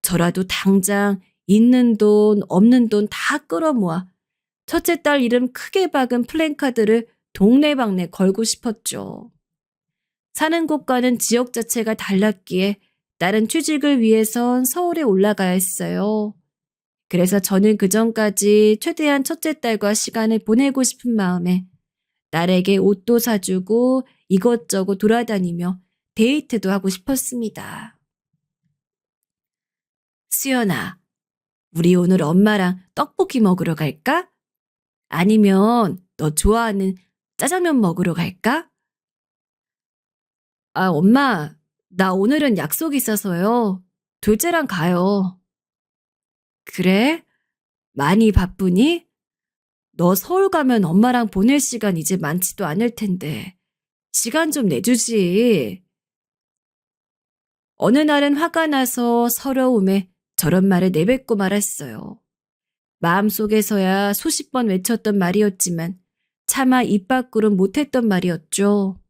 저라도 당장 있는 돈 없는 돈 다 끌어모아 첫째 딸 이름 크게 박은 플랜카드를 동네방네 걸고 싶었죠. 사는 곳과는 지역 자체가 달랐기에 딸은 취직을 위해선 서울에 올라가야 했어요. 그래서 저는 그전까지 최대한 첫째 딸과 시간을 보내고 싶은 마음에 딸에게 옷도 사주고 이것저것 돌아다니며 데이트도 하고 싶었습니다. 수연아, 우리 오늘 엄마랑 떡볶이 먹으러 갈까? 아니면 너 좋아하는 짜장면 먹으러 갈까? 아, 엄마, 나 오늘은 약속 있어서요. 둘째랑 가요. 그래? 많이 바쁘니? 너 서울 가면 엄마랑 보낼 시간 이제 많지도 않을 텐데. 시간 좀 내주지. 어느 날은 화가 나서 서러움에 저런 말을 내뱉고 말았어요. 마음속에서야 수십 번 외쳤던 말이었지만 차마 입 밖으론 못했던 말이었죠.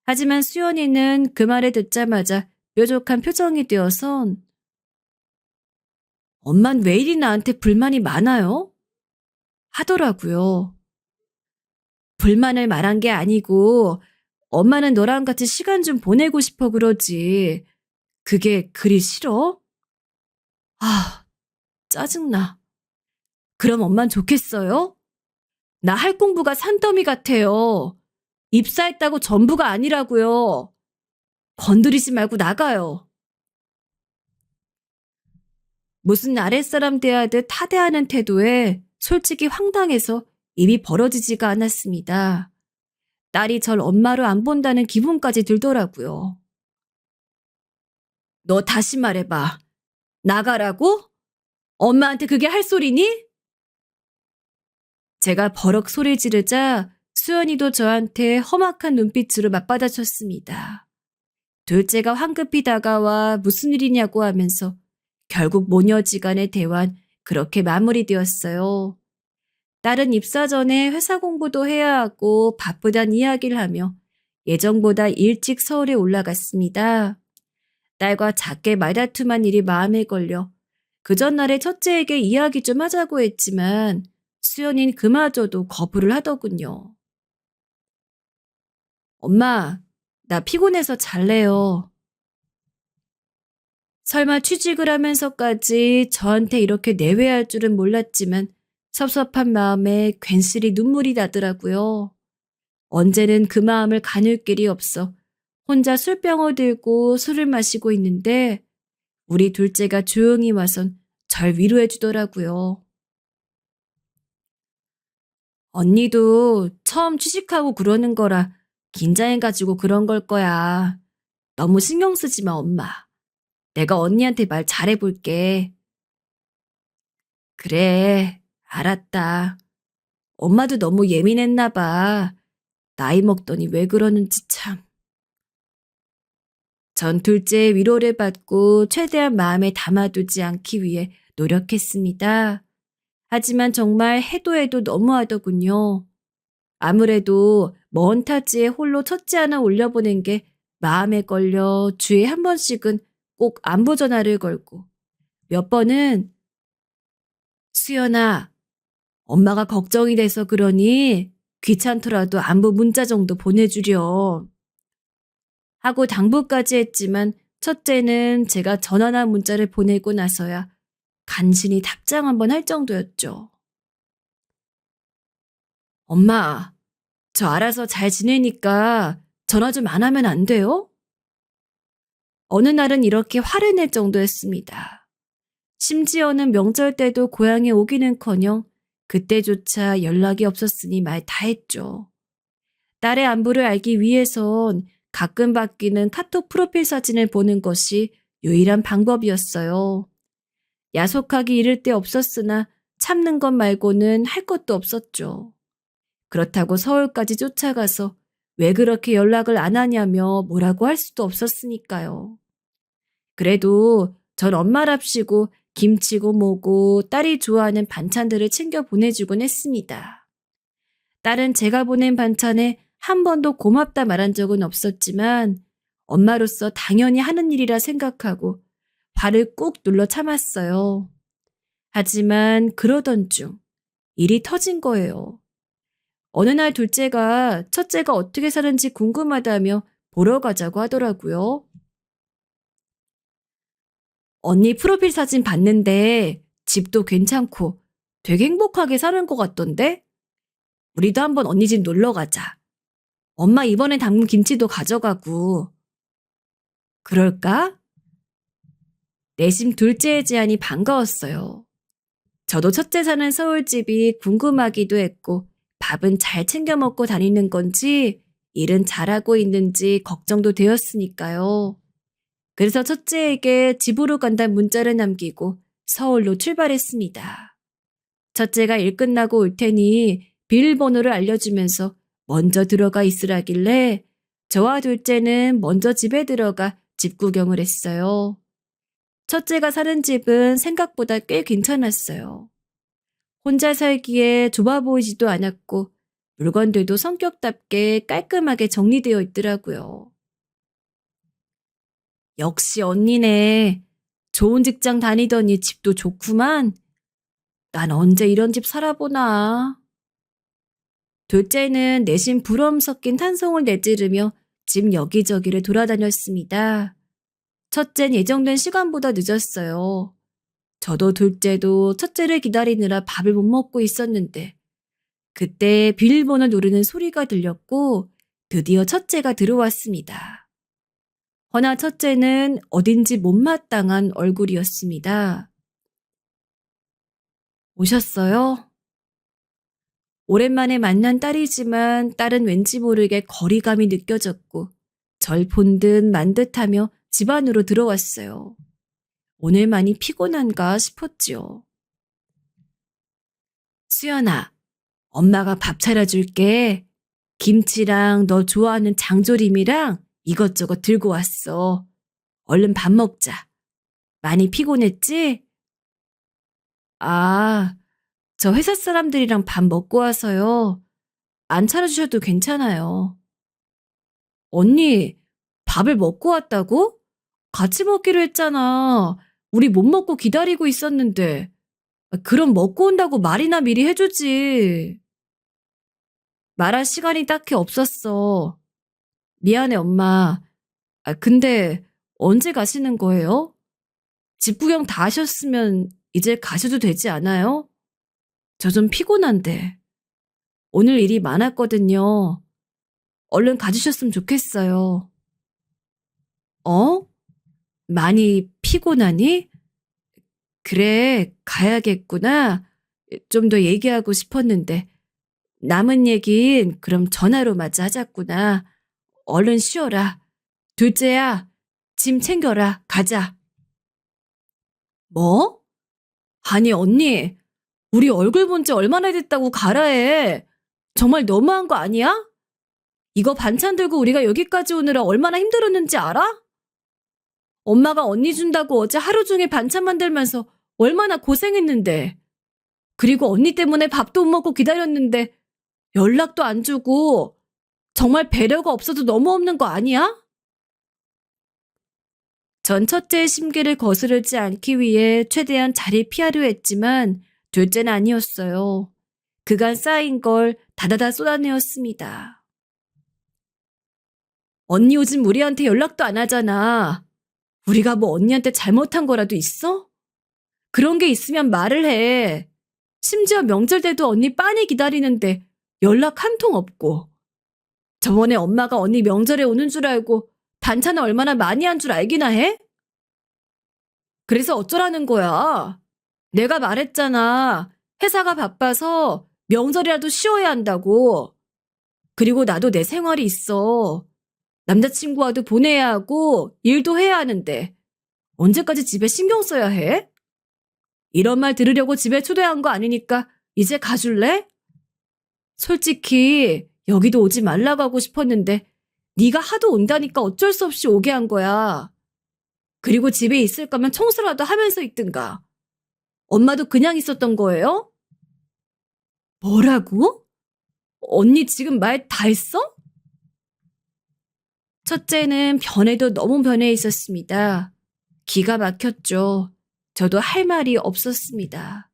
하지만 수연이는 그 말을 듣자마자 뾰족한 표정이 되어선 엄만 왜 이리 나한테 불만이 많아요? 하더라고요. 불만을 말한 게 아니고 엄마는 너랑 같이 시간 좀 보내고 싶어 그러지. 그게 그리 싫어? 아, 짜증나. 그럼 엄만 좋겠어요? 나 할 공부가 산더미 같아요. 입사했다고 전부가 아니라고요. 건드리지 말고 나가요. 무슨 아랫사람 대하듯 하대하는 태도에 솔직히 황당해서 입이 벌어지지가 않았습니다. 딸이 절 엄마로 안 본다는 기분까지 들더라고요. 너 다시 말해봐. 나가라고? 엄마한테 그게 할 소리니? 제가 버럭 소리 지르자 수연이도 저한테 험악한 눈빛으로 맞받아쳤습니다. 둘째가 황급히 다가와 무슨 일이냐고 하면서 결국 모녀지간의 대화는 그렇게 마무리되었어요. 딸은 입사 전에 회사 공부도 해야 하고 바쁘단 이야기를 하며 예정보다 일찍 서울에 올라갔습니다. 딸과 작게 말다툼한 일이 마음에 걸려 그 전날에 첫째에게 이야기 좀 하자고 했지만 수연이는 그마저도 거부를 하더군요. 엄마, 나 피곤해서 잘래요. 설마 취직을 하면서까지 저한테 이렇게 내외할 줄은 몰랐지만 섭섭한 마음에 괜스레 눈물이 나더라고요. 언제는 그 마음을 가눌 길이 없어 혼자 술병을 들고 술을 마시고 있는데 우리 둘째가 조용히 와선 절 위로해 주더라고요. 언니도 처음 취직하고 그러는 거라 긴장해가지고 그런 걸 거야. 너무 신경 쓰지 마, 엄마. 내가 언니한테 말 잘해볼게. 그래, 알았다. 엄마도 너무 예민했나 봐. 나이 먹더니 왜 그러는지 참. 전 둘째의 위로를 받고 최대한 마음에 담아두지 않기 위해 노력했습니다. 하지만 정말 해도 해도 너무하더군요. 아무래도 먼 타지에 홀로 첫째 하나 올려보낸 게 마음에 걸려 주에 한 번씩은 꼭 안부 전화를 걸고 몇 번은 수연아, 엄마가 걱정이 돼서 그러니 귀찮더라도 안부 문자 정도 보내주렴 하고 당부까지 했지만 첫째는 제가 전화나 문자를 보내고 나서야 간신히 답장 한번 할 정도였죠. 엄마, 저 알아서 잘 지내니까 전화 좀 안 하면 안 돼요? 어느 날은 이렇게 화를 낼 정도였습니다. 심지어는 명절 때도 고향에 오기는커녕 그때조차 연락이 없었으니 말 다 했죠. 딸의 안부를 알기 위해선 가끔 바뀌는 카톡 프로필 사진을 보는 것이 유일한 방법이었어요. 야속하기 이를 데 없었으나 참는 것 말고는 할 것도 없었죠. 그렇다고 서울까지 쫓아가서 왜 그렇게 연락을 안 하냐며 뭐라고 할 수도 없었으니까요. 그래도 전 엄마랍시고 김치고 뭐고 딸이 좋아하는 반찬들을 챙겨 보내주곤 했습니다. 딸은 제가 보낸 반찬에 한 번도 고맙다 말한 적은 없었지만 엄마로서 당연히 하는 일이라 생각하고 화를 꾹 눌러 참았어요. 하지만 그러던 중 일이 터진 거예요. 어느 날 둘째가 첫째가 어떻게 사는지 궁금하다며 보러 가자고 하더라고요. 언니 프로필 사진 봤는데 집도 괜찮고 되게 행복하게 사는 것 같던데? 우리도 한번 언니 집 놀러 가자. 엄마 이번에 담근 김치도 가져가고. 그럴까? 내심 둘째의 제안이 반가웠어요. 저도 첫째 사는 서울집이 궁금하기도 했고 밥은 잘 챙겨 먹고 다니는 건지 일은 잘하고 있는지 걱정도 되었으니까요. 그래서 첫째에게 집으로 간다는 문자를 남기고 서울로 출발했습니다. 첫째가 일 끝나고 올 테니 비밀번호를 알려주면서 먼저 들어가 있으라길래 저와 둘째는 먼저 집에 들어가 집 구경을 했어요. 첫째가 사는 집은 생각보다 꽤 괜찮았어요. 혼자 살기에 좁아 보이지도 않았고 물건들도 성격답게 깔끔하게 정리되어 있더라고요. 역시 언니네. 좋은 직장 다니더니 집도 좋구만. 난 언제 이런 집 살아보나. 둘째는 내심 부러움 섞인 탄성을 내지르며 집 여기저기를 돌아다녔습니다. 첫째는 예정된 시간보다 늦었어요. 저도 둘째도 첫째를 기다리느라 밥을 못 먹고 있었는데 그때 비밀번호 누르는 소리가 들렸고 드디어 첫째가 들어왔습니다. 허나 첫째는 어딘지 못마땅한 얼굴이었습니다. 오셨어요? 오랜만에 만난 딸이지만 딸은 왠지 모르게 거리감이 느껴졌고 절 본 듯 만 듯하며 집 안으로 들어왔어요. 오늘 많이 피곤한가 싶었지요. 수연아, 엄마가 밥 차려줄게. 김치랑 너 좋아하는 장조림이랑 이것저것 들고 왔어. 얼른 밥 먹자. 많이 피곤했지? 아, 저 회사 사람들이랑 밥 먹고 와서요. 안 차려주셔도 괜찮아요. 언니, 밥을 먹고 왔다고? 같이 먹기로 했잖아. 우리 못 먹고 기다리고 있었는데. 그럼 먹고 온다고 말이나 미리 해주지. 말할 시간이 딱히 없었어. 미안해, 엄마. 근데 언제 가시는 거예요? 집 구경 다 하셨으면 이제 가셔도 되지 않아요? 저 좀 피곤한데. 오늘 일이 많았거든요. 얼른 가주셨으면 좋겠어요. 어? 많이 피곤하니? 그래, 가야겠구나. 좀 더 얘기하고 싶었는데. 남은 얘긴 그럼 전화로 마저 하자꾸나. 얼른 쉬어라. 둘째야, 짐 챙겨라. 가자. 뭐? 아니, 언니, 우리 얼굴 본지 얼마나 됐다고 가라 해. 정말 너무한 거 아니야? 이거 반찬 들고 우리가 여기까지 오느라 얼마나 힘들었는지 알아? 엄마가 언니 준다고 어제 하루 종일 반찬 만들면서 얼마나 고생했는데. 그리고 언니 때문에 밥도 못 먹고 기다렸는데 연락도 안 주고 정말 배려가 없어도 너무 없는 거 아니야? 전 첫째의 심기를 거스르지 않기 위해 최대한 자리 피하려 했지만 둘째는 아니었어요. 그간 쌓인 걸 다다다 쏟아내었습니다. 언니 요즘 우리한테 연락도 안 하잖아. 우리가 뭐 언니한테 잘못한 거라도 있어? 그런 게 있으면 말을 해. 심지어 명절 때도 언니 빤히 기다리는데 연락 한 통 없고. 저번에 엄마가 언니 명절에 오는 줄 알고 반찬을 얼마나 많이 한 줄 알기나 해? 그래서 어쩌라는 거야? 내가 말했잖아. 회사가 바빠서 명절이라도 쉬어야 한다고. 그리고 나도 내 생활이 있어. 남자친구와도 보내야 하고 일도 해야 하는데 언제까지 집에 신경 써야 해? 이런 말 들으려고 집에 초대한 거 아니니까 이제 가줄래? 솔직히 여기도 오지 말라고 하고 싶었는데 네가 하도 온다니까 어쩔 수 없이 오게 한 거야. 그리고 집에 있을 거면 청소라도 하면서 있든가. 엄마도 그냥 있었던 거예요? 뭐라고? 언니 지금 말 다 했어? 첫째는 변해도 너무 변해 있었습니다. 기가 막혔죠. 저도 할 말이 없었습니다.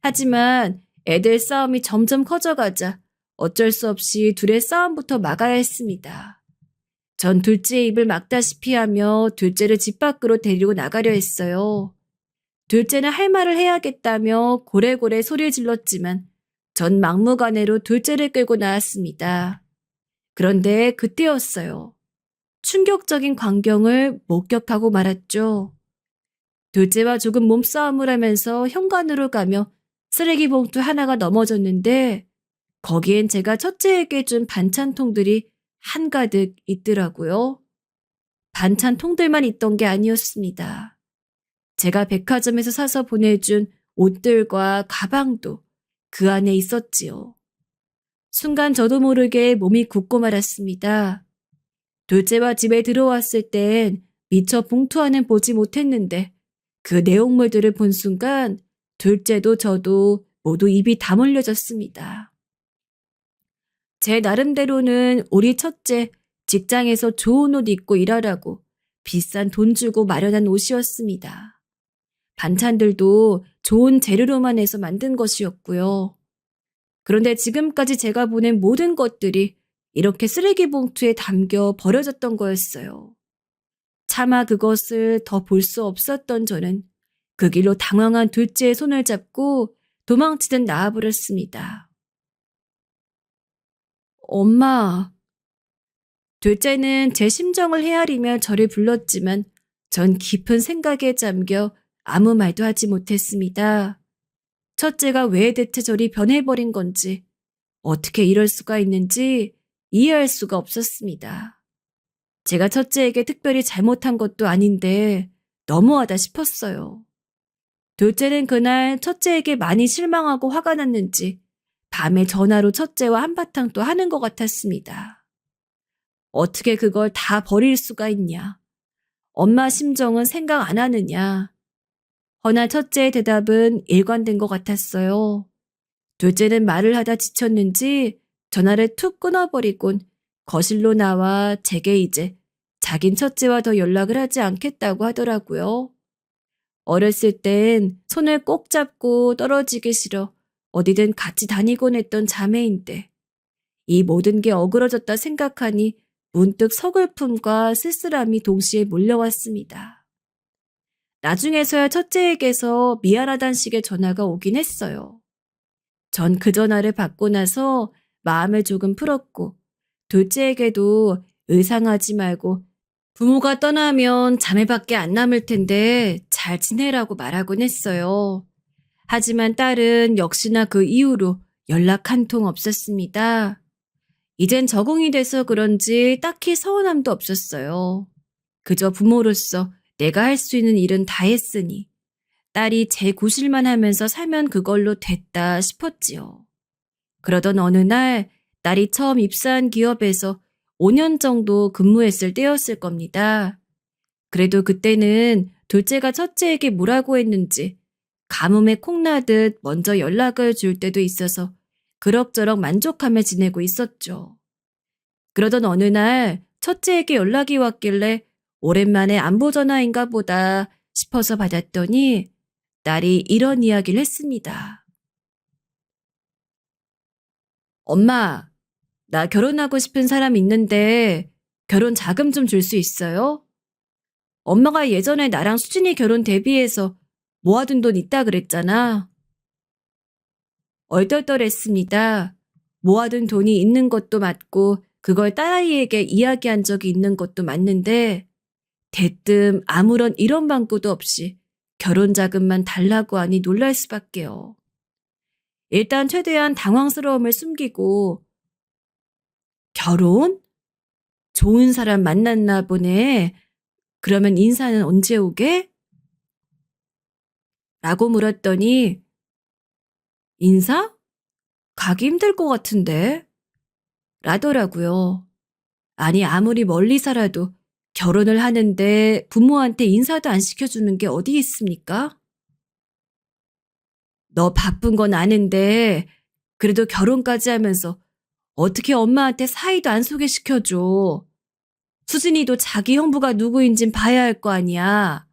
하지만 애들 싸움이 점점 커져가자 어쩔 수 없이 둘의 싸움부터 막아야 했습니다. 전 둘째의 입을 막다시피 하며 둘째를 집 밖으로 데리고 나가려 했어요. 둘째는 할 말을 해야겠다며 고래고래 소리를 질렀지만 전 막무가내로 둘째를 끌고 나왔습니다. 그런데 그때였어요. 충격적인 광경을 목격하고 말았죠. 둘째와 조금 몸싸움을 하면서 현관으로 가며 쓰레기 봉투 하나가 넘어졌는데 거기엔 제가 첫째에게 준 반찬통들이 한가득 있더라고요. 반찬통들만 있던 게 아니었습니다. 제가 백화점에서 사서 보내준 옷들과 가방도 그 안에 있었지요. 순간 저도 모르게 몸이 굳고 말았습니다. 둘째와 집에 들어왔을 땐 미처 봉투 안은 보지 못했는데 그 내용물들을 본 순간 둘째도 저도 모두 입이 다물려졌습니다. 제 나름대로는 우리 첫째 직장에서 좋은 옷 입고 일하라고 비싼 돈 주고 마련한 옷이었습니다. 반찬들도 좋은 재료로만 해서 만든 것이었고요. 그런데 지금까지 제가 보낸 모든 것들이 이렇게 쓰레기 봉투에 담겨 버려졌던 거였어요. 차마 그것을 더 볼 수 없었던 저는 그 길로 당황한 둘째의 손을 잡고 도망치듯 나와버렸습니다. 엄마. 둘째는 제 심정을 헤아리며 저를 불렀지만 전 깊은 생각에 잠겨 아무 말도 하지 못했습니다. 첫째가 왜 대체 저리 변해버린 건지, 어떻게 이럴 수가 있는지 이해할 수가 없었습니다. 제가 첫째에게 특별히 잘못한 것도 아닌데 너무하다 싶었어요. 둘째는 그날 첫째에게 많이 실망하고 화가 났는지 밤에 전화로 첫째와 한바탕 또 하는 것 같았습니다. 어떻게 그걸 다 버릴 수가 있냐. 엄마 심정은 생각 안 하느냐. 허나 첫째의 대답은 일관된 것 같았어요. 둘째는 말을 하다 지쳤는지 전화를 툭 끊어버리곤 거실로 나와 제게 이제 자긴 첫째와 더 연락을 하지 않겠다고 하더라고요. 어렸을 땐 손을 꼭 잡고 떨어지기 싫어 어디든 같이 다니곤 했던 자매인데 이 모든 게 어그러졌다 생각하니 문득 서글픔과 쓸쓸함이 동시에 몰려왔습니다. 나중에서야 첫째에게서 미안하단 식의 전화가 오긴 했어요. 전 그 전화를 받고 나서 마음을 조금 풀었고 둘째에게도 의상하지 말고 부모가 떠나면 자매밖에 안 남을 텐데 잘 지내라고 말하곤 했어요. 하지만 딸은 역시나 그 이후로 연락 한 통 없었습니다. 이젠 적응이 돼서 그런지 딱히 서운함도 없었어요. 그저 부모로서 내가 할 수 있는 일은 다 했으니 딸이 제 구실만 하면서 살면 그걸로 됐다 싶었지요. 그러던 어느 날 딸이 처음 입사한 기업에서 5년 정도 근무했을 때였을 겁니다. 그래도 그때는 둘째가 첫째에게 뭐라고 했는지 가뭄에 콩나듯 먼저 연락을 줄 때도 있어서 그럭저럭 만족하며 지내고 있었죠. 그러던 어느 날 첫째에게 연락이 왔길래 오랜만에 안부 전화인가 보다 싶어서 받았더니 딸이 이런 이야기를 했습니다. 엄마, 나 결혼하고 싶은 사람 있는데 결혼 자금 좀 줄 수 있어요? 엄마가 예전에 나랑 수진이 결혼 대비해서 모아둔 돈 있다 그랬잖아. 얼떨떨했습니다. 모아둔 돈이 있는 것도 맞고 그걸 딸아이에게 이야기한 적이 있는 것도 맞는데 대뜸 아무런 이런 방구도 없이 결혼 자금만 달라고 하니 놀랄 수밖에요. 일단 최대한 당황스러움을 숨기고 결혼? 좋은 사람 만났나 보네. 그러면 인사는 언제 오게? 라고 물었더니 인사? 가기 힘들 것 같은데? 라더라고요. 아니 아무리 멀리 살아도 결혼을 하는데 부모한테 인사도 안 시켜주는 게 어디 있습니까? 너 바쁜 건 아는데 그래도 결혼까지 하면서 어떻게 엄마한테 사이도 안 소개시켜줘. 수진이도 자기 형부가 누구인진 봐야 할 거 아니야.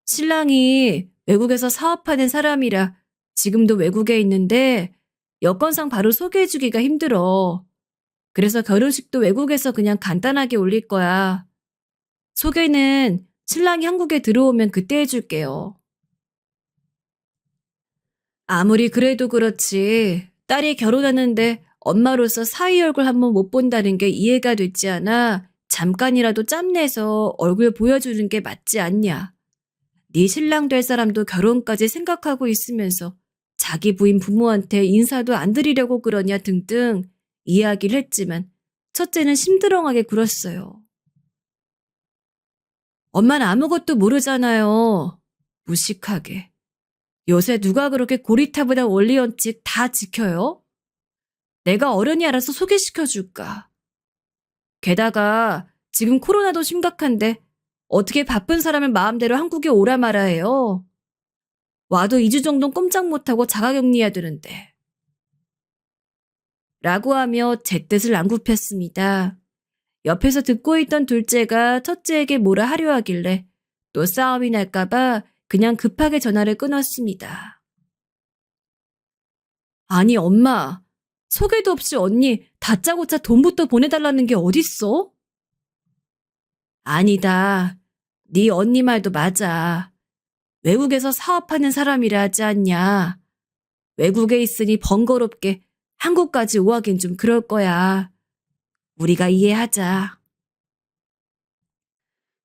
신랑이 외국에서 사업하는 사람이라 지금도 외국에 있는데 여건상 바로 소개해주기가 힘들어. 그래서 결혼식도 외국에서 그냥 간단하게 올릴 거야. 소개는 신랑이 한국에 들어오면 그때 해줄게요. 아무리 그래도 그렇지 딸이 결혼하는데 엄마로서 사위 얼굴 한번 못 본다는 게 이해가 되지 않아 잠깐이라도 짬내서 얼굴 보여주는 게 맞지 않냐. 네 신랑 될 사람도 결혼까지 생각하고 있으면서 자기 부인 부모한테 인사도 안 드리려고 그러냐 등등 이야기를 했지만 첫째는 심드렁하게 굴었어요. 엄마는 아무것도 모르잖아요. 무식하게. 요새 누가 그렇게 고리타분한 원리 원칙 다 지켜요? 내가 어른이 알아서 소개시켜줄까? 게다가 지금 코로나도 심각한데 어떻게 바쁜 사람을 마음대로 한국에 오라 말아 해요? 와도 2주 정도는 꼼짝 못하고 자가격리해야 되는데. 라고 하며 제 뜻을 안 굽혔습니다. 옆에서 듣고 있던 둘째가 첫째에게 뭐라 하려 하길래 또 싸움이 날까봐 그냥 급하게 전화를 끊었습니다. 아니 엄마, 소개도 없이 언니 다짜고짜 돈부터 보내달라는 게 어딨어? 아니다. 네 언니 말도 맞아. 외국에서 사업하는 사람이라 하지 않냐. 외국에 있으니 번거롭게 한국까지 오하긴 좀 그럴 거야. 우리가 이해하자.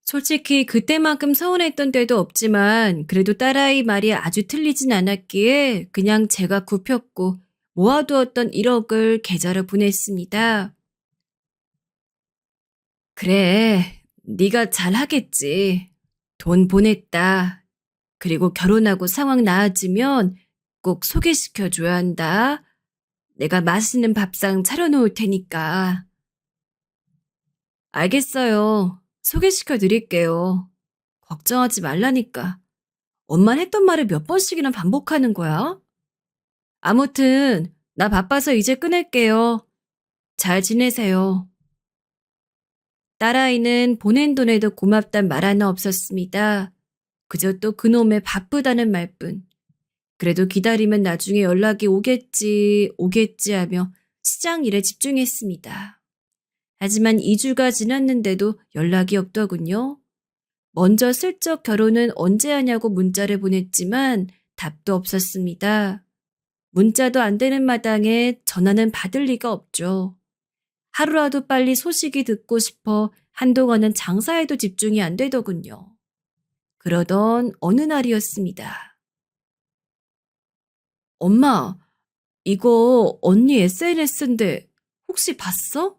솔직히 그때만큼 서운했던 때도 없지만 그래도 딸아이 말이 아주 틀리진 않았기에 그냥 제가 굽혔고 모아두었던 1억을 계좌로 보냈습니다. 그래, 네가 잘하겠지. 돈 보냈다. 그리고 결혼하고 상황 나아지면 꼭 소개시켜줘야 한다. 내가 맛있는 밥상 차려놓을 테니까. 알겠어요. 소개시켜 드릴게요. 걱정하지 말라니까. 엄만 했던 말을 몇 번씩이나 반복하는 거야? 아무튼 나 바빠서 이제 끊을게요. 잘 지내세요. 딸아이는 보낸 돈에도 고맙단 말 하나 없었습니다. 그저 또 그놈의 바쁘다는 말뿐. 그래도 기다리면 나중에 연락이 오겠지 하며 시장 일에 집중했습니다. 하지만 2주가 지났는데도 연락이 없더군요. 먼저 슬쩍 결혼은 언제 하냐고 문자를 보냈지만 답도 없었습니다. 문자도 안 되는 마당에 전화는 받을 리가 없죠. 하루라도 빨리 소식이 듣고 싶어 한동안은 장사에도 집중이 안 되더군요. 그러던 어느 날이었습니다. 엄마, 이거 언니 SNS인데 혹시 봤어?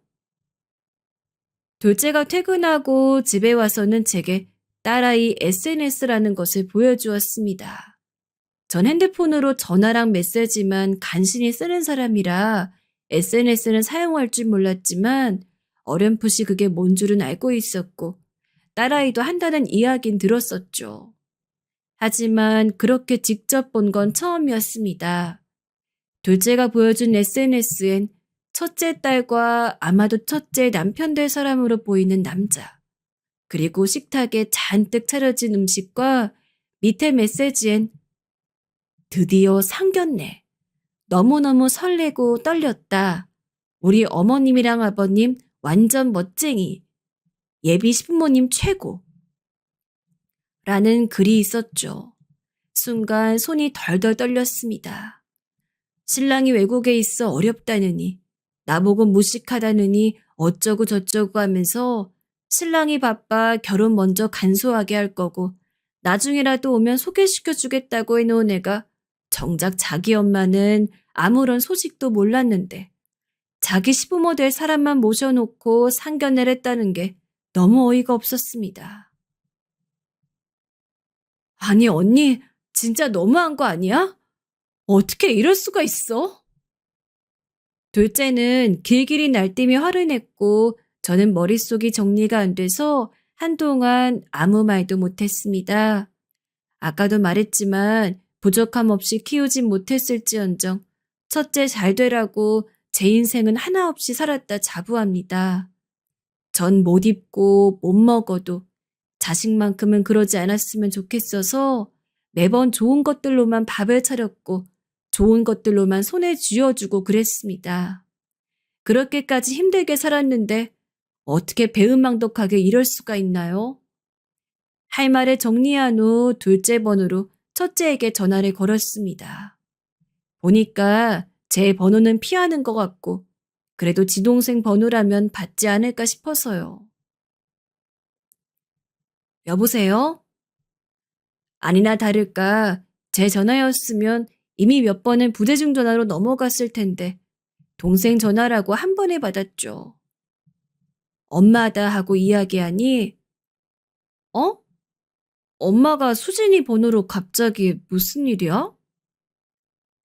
둘째가 퇴근하고 집에 와서는 제게 딸아이 SNS라는 것을 보여주었습니다. 전 핸드폰으로 전화랑 메시지만 간신히 쓰는 사람이라 SNS는 사용할 줄 몰랐지만 어렴풋이 그게 뭔 줄은 알고 있었고 딸아이도 한다는 이야기는 들었었죠. 하지만 그렇게 직접 본 건 처음이었습니다. 둘째가 보여준 SNS엔 첫째 딸과 아마도 첫째 남편 될 사람으로 보이는 남자, 그리고 식탁에 잔뜩 차려진 음식과 밑에 메시지엔 드디어 상견례. 너무너무 설레고 떨렸다. 우리 어머님이랑 아버님 완전 멋쟁이. 예비 시부모님 최고. 라는 글이 있었죠. 순간 손이 덜덜 떨렸습니다. 신랑이 외국에 있어 어렵다느니, 나보고 무식하다느니 어쩌고 저쩌고 하면서 신랑이 바빠 결혼 먼저 간소하게 할 거고 나중에라도 오면 소개시켜 주겠다고 해놓은 애가 정작 자기 엄마는 아무런 소식도 몰랐는데 자기 시부모 될 사람만 모셔놓고 상견례를 했다는 게 너무 어이가 없었습니다. 아니 언니 진짜 너무한 거 아니야? 어떻게 이럴 수가 있어? 둘째는 길길이 날뛰며 화를 냈고 저는 머릿속이 정리가 안 돼서 한동안 아무 말도 못했습니다. 아까도 말했지만 부족함 없이 키우진 못했을지언정 첫째 잘 되라고 제 인생은 하나 없이 살았다 자부합니다. 전 못 입고 못 먹어도 자식만큼은 그러지 않았으면 좋겠어서 매번 좋은 것들로만 밥을 차렸고 좋은 것들로만 손에 쥐어주고 그랬습니다. 그렇게까지 힘들게 살았는데 어떻게 배은망덕하게 이럴 수가 있나요? 할 말을 정리한 후 둘째 번호로 첫째에게 전화를 걸었습니다. 보니까 제 번호는 피하는 것 같고 그래도 지동생 번호라면 받지 않을까 싶어서요. 여보세요? 아니나 다를까 제 전화였으면 이미 몇 번은 부재중 전화로 넘어갔을 텐데 동생 전화라고 한 번에 받았죠. 엄마다 하고 이야기하니 어? 엄마가 수진이 번호로 갑자기 무슨 일이야?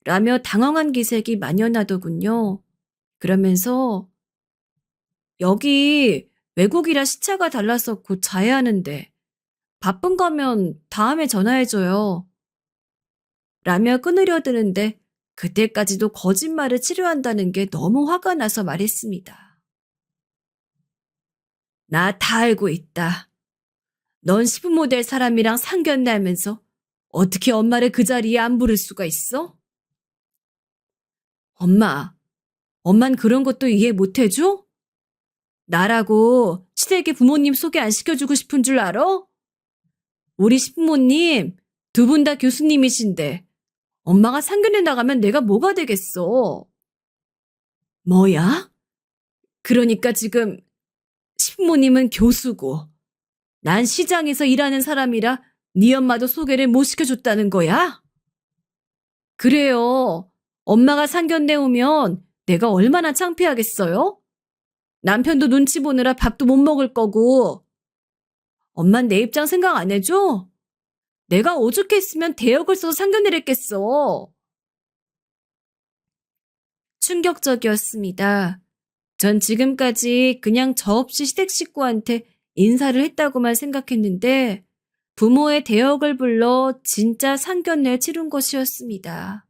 라며 당황한 기색이 만연하더군요. 그러면서 여기 외국이라 시차가 달라서 곧 자야 하는데 바쁜 거면 다음에 전화해줘요. 라며 끊으려 드는데 그때까지도 거짓말을 치료한다는 게 너무 화가 나서 말했습니다. 나 다 알고 있다. 넌 시부모 될 사람이랑 상견례하면서 어떻게 엄마를 그 자리에 안 부를 수가 있어? 엄만 그런 것도 이해 못 해줘? 나라고 시댁에 부모님 소개 안 시켜주고 싶은 줄 알아? 우리 시부모님 두 분 다 교수님이신데 엄마가 상견례 나가면 내가 뭐가 되겠어? 뭐야? 그러니까 지금 시부모님은 교수고 난 시장에서 일하는 사람이라 네 엄마도 소개를 못 시켜줬다는 거야? 그래요. 엄마가 상견례 오면 내가 얼마나 창피하겠어요? 남편도 눈치 보느라 밥도 못 먹을 거고. 엄만 내 입장 생각 안 해줘? 내가 오죽했으면 대역을 써서 상견례를 했겠어. 충격적이었습니다. 전 지금까지 그냥 저 없이 시댁 식구한테 인사를 했다고만 생각했는데 부모의 대역을 불러 진짜 상견례를 치른 것이었습니다.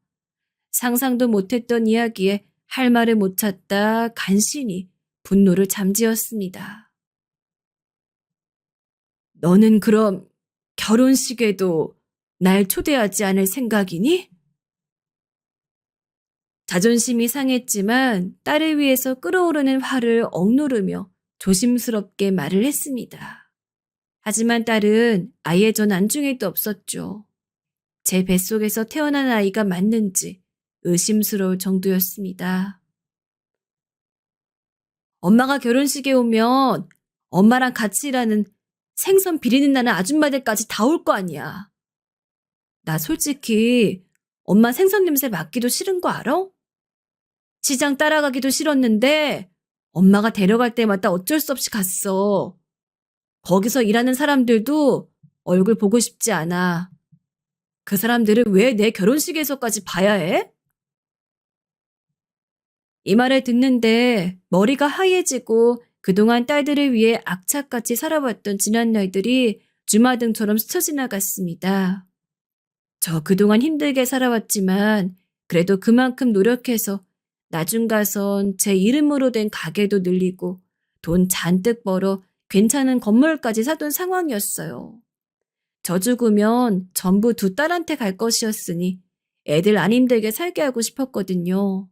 상상도 못했던 이야기에 할 말을 못 찾다 간신히 분노를 잠재웠습니다. 너는 그럼 결혼식에도 날 초대하지 않을 생각이니? 자존심이 상했지만 딸을 위해서 끓어오르는 화를 억누르며 조심스럽게 말을 했습니다. 하지만 딸은 아예 전 안중에도 없었죠. 제 뱃속에서 태어난 아이가 맞는지 의심스러울 정도였습니다. 엄마가 결혼식에 오면 엄마랑 같이 일하는 생선 비리는 나는 아줌마들까지 다 올 거 아니야. 나 솔직히 엄마 생선 냄새 맡기도 싫은 거 알아? 시장 따라가기도 싫었는데 엄마가 데려갈 때마다 어쩔 수 없이 갔어. 거기서 일하는 사람들도 얼굴 보고 싶지 않아. 그 사람들을 왜 내 결혼식에서까지 봐야 해? 이 말을 듣는데 머리가 하얘지고 그동안 딸들을 위해 악착같이 살아왔던 지난 날들이 주마등처럼 스쳐 지나갔습니다. 저 그동안 힘들게 살아왔지만 그래도 그만큼 노력해서 나중 가선 제 이름으로 된 가게도 늘리고 돈 잔뜩 벌어 괜찮은 건물까지 사둔 상황이었어요. 저 죽으면 전부 두 딸한테 갈 것이었으니 애들 안 힘들게 살게 하고 싶었거든요.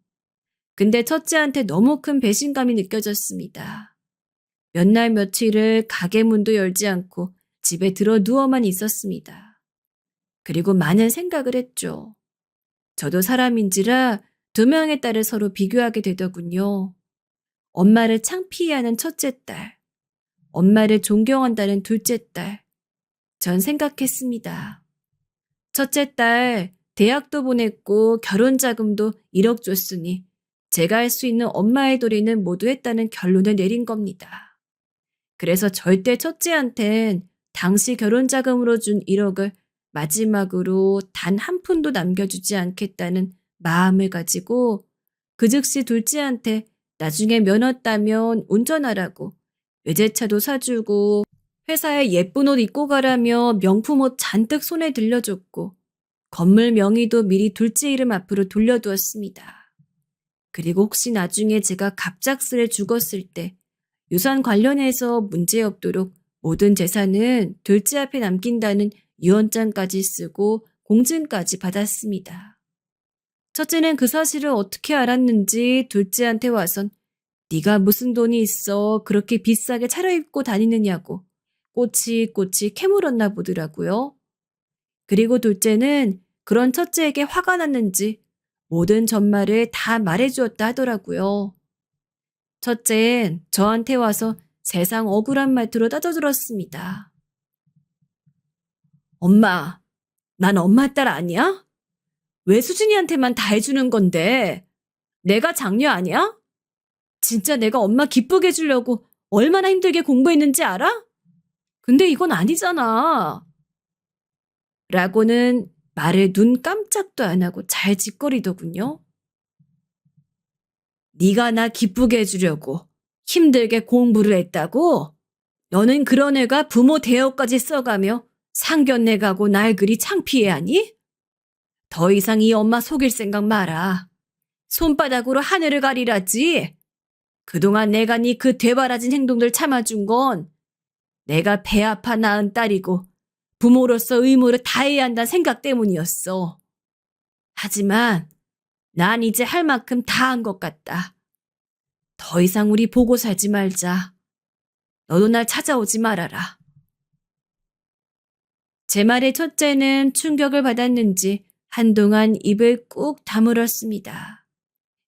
근데 첫째한테 너무 큰 배신감이 느껴졌습니다. 몇 날 며칠을 가게 문도 열지 않고 집에 들어 누워만 있었습니다. 그리고 많은 생각을 했죠. 저도 사람인지라 두 명의 딸을 서로 비교하게 되더군요. 엄마를 창피해하는 첫째 딸, 엄마를 존경한다는 둘째 딸. 전 생각했습니다. 첫째 딸 대학도 보냈고 결혼 자금도 1억 줬으니 제가 할 수 있는 엄마의 도리는 모두 했다는 결론을 내린 겁니다. 그래서 절대 첫째한텐 당시 결혼 자금으로 준 1억을 마지막으로 단 한 푼도 남겨주지 않겠다는 마음을 가지고 그 즉시 둘째한테 나중에 면허 따면 운전하라고 외제차도 사주고 회사에 예쁜 옷 입고 가라며 명품 옷 잔뜩 손에 들려줬고 건물 명의도 미리 둘째 이름 앞으로 돌려두었습니다. 그리고 혹시 나중에 제가 갑작스레 죽었을 때 유산 관련해서 문제 없도록 모든 재산은 둘째 앞에 남긴다는 유언장까지 쓰고 공증까지 받았습니다. 첫째는 그 사실을 어떻게 알았는지 둘째한테 와선 네가 무슨 돈이 있어 그렇게 비싸게 차려입고 다니느냐고 꼬치꼬치 캐물었나 보더라고요. 그리고 둘째는 그런 첫째에게 화가 났는지 모든 전말을 다 말해주었다 하더라고요. 첫째는 저한테 와서 세상 억울한 말투로 따져들었습니다. 엄마, 난 엄마 딸 아니야? 왜 수진이한테만 다 해주는 건데? 내가 장녀 아니야? 진짜 내가 엄마 기쁘게 해주려고 얼마나 힘들게 공부했는지 알아? 근데 이건 아니잖아. 라고는 말을 눈 깜짝도 안 하고 잘 짓거리더군요. 네가 나 기쁘게 해주려고 힘들게 공부를 했다고? 너는 그런 애가 부모 대여까지 써가며 상견례 가고 날 그리 창피해하니? 더 이상 이 엄마 속일 생각 마라. 손바닥으로 하늘을 가리라지. 그동안 내가 네 그 되바라진 행동들 참아준 건 내가 배 아파 낳은 딸이고 부모로서 의무를 다해야 한다는 생각 때문이었어. 하지만 난 이제 할 만큼 다 한 것 같다. 더 이상 우리 보고 살지 말자. 너도 날 찾아오지 말아라. 제 말에 첫째는 충격을 받았는지 한동안 입을 꾹 다물었습니다.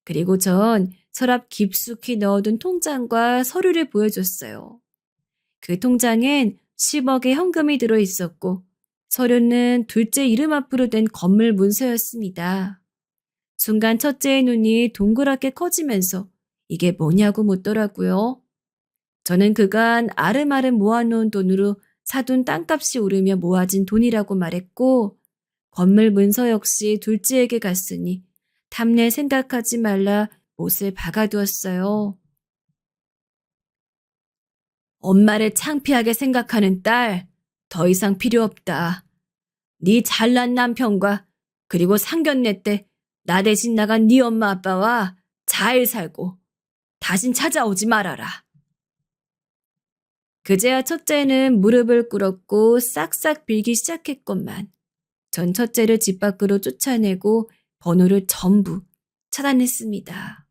그리고 전 서랍 깊숙이 넣어둔 통장과 서류를 보여줬어요. 그 통장엔 10억의 현금이 들어있었고 서류는 둘째 이름 앞으로 된 건물 문서였습니다. 순간 첫째의 눈이 동그랗게 커지면서 이게 뭐냐고 묻더라고요. 저는 그간 아름아름 모아놓은 돈으로 사둔 땅값이 오르며 모아진 돈이라고 말했고 건물 문서 역시 둘째에게 갔으니 탐낼 생각하지 말라 못을 박아두었어요. 엄마를 창피하게 생각하는 딸, 더 이상 필요 없다. 네 잘난 남편과 그리고 상견례 때 나 대신 나간 네 엄마 아빠와 잘 살고 다신 찾아오지 말아라. 그제야 첫째는 무릎을 꿇었고 싹싹 빌기 시작했건만 전 첫째를 집 밖으로 쫓아내고 번호를 전부 차단했습니다.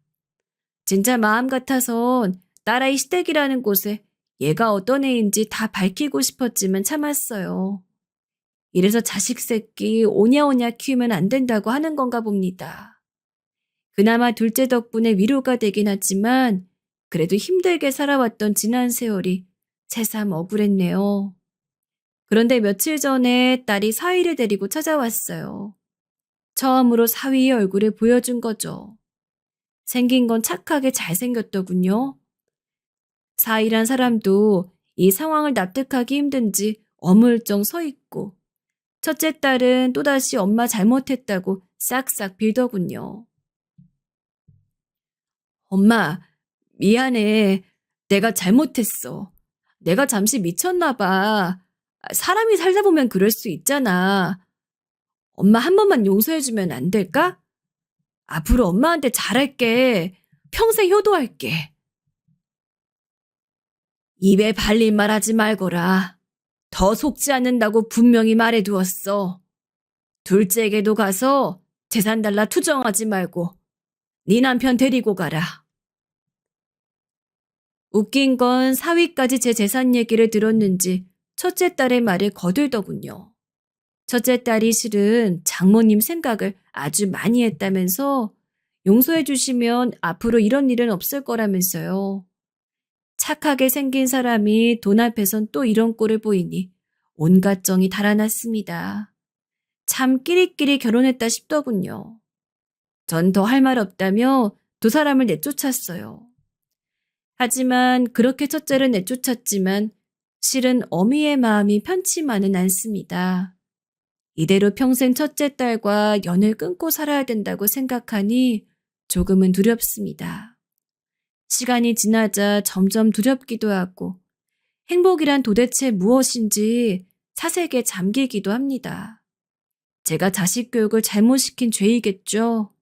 진짜 마음 같아선 딸아이 시댁이라는 곳에 얘가 어떤 애인지 다 밝히고 싶었지만 참았어요. 이래서 자식 새끼 오냐오냐 키우면 안 된다고 하는 건가 봅니다. 그나마 둘째 덕분에 위로가 되긴 하지만 그래도 힘들게 살아왔던 지난 세월이 새삼 억울했네요. 그런데 며칠 전에 딸이 사위를 데리고 찾아왔어요. 처음으로 사위의 얼굴을 보여준 거죠. 생긴 건 착하게 잘생겼더군요. 사위란 사람도 이 상황을 납득하기 힘든지 어물쩡 서 있고 첫째 딸은 또다시 엄마 잘못했다고 싹싹 빌더군요. 엄마, 미안해. 내가 잘못했어. 내가 잠시 미쳤나 봐. 사람이 살다 보면 그럴 수 있잖아. 엄마 한 번만 용서해주면 안 될까? 앞으로 엄마한테 잘할게. 평생 효도할게. 입에 발린 말 하지 말거라. 더 속지 않는다고 분명히 말해두었어. 둘째에게도 가서 재산 달라 투정하지 말고 네 남편 데리고 가라. 웃긴 건 사위까지 제 재산 얘기를 들었는지 첫째 딸의 말을 거들더군요. 첫째 딸이 실은 장모님 생각을 아주 많이 했다면서 용서해 주시면 앞으로 이런 일은 없을 거라면서요. 착하게 생긴 사람이 돈 앞에선 또 이런 꼴을 보이니 온갖 정이 달아났습니다. 참 끼리끼리 결혼했다 싶더군요. 전 더 할 말 없다며 두 사람을 내쫓았어요. 하지만 그렇게 첫째를 내쫓았지만 실은 어미의 마음이 편치만은 않습니다. 이대로 평생 첫째 딸과 연을 끊고 살아야 된다고 생각하니 조금은 두렵습니다. 시간이 지나자 점점 두렵기도 하고 행복이란 도대체 무엇인지 사색에 잠기기도 합니다. 제가 자식 교육을 잘못 시킨 죄이겠죠.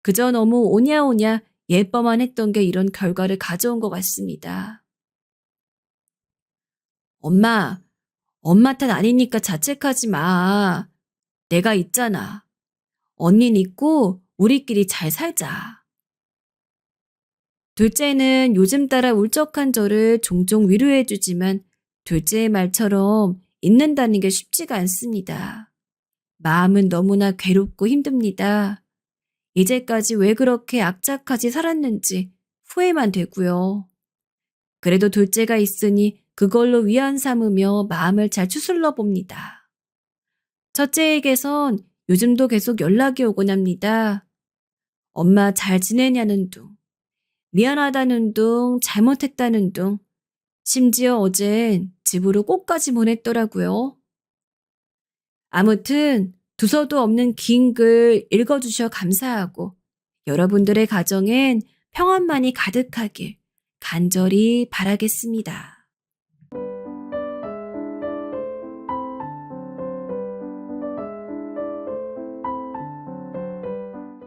그저 너무 오냐오냐 예뻐만 했던 게 이런 결과를 가져온 것 같습니다. 엄마 탓 아니니까 자책하지 마. 내가 있잖아. 언니는 있고 우리끼리 잘 살자. 둘째는 요즘 따라 울적한 저를 종종 위로해주지만 둘째의 말처럼 있는다는 게 쉽지가 않습니다. 마음은 너무나 괴롭고 힘듭니다. 이제까지 왜 그렇게 악착같이 살았는지 후회만 되고요. 그래도 둘째가 있으니 그걸로 위안 삼으며 마음을 잘 추슬러 봅니다. 첫째에게선 요즘도 계속 연락이 오곤 합니다. 엄마 잘 지내냐는 둥, 미안하다는 둥, 잘못했다는 둥, 심지어 어젠 집으로 꽃까지 보냈더라고요. 아무튼 두서도 없는 긴 글 읽어주셔 감사하고 여러분들의 가정엔 평안만이 가득하길 간절히 바라겠습니다.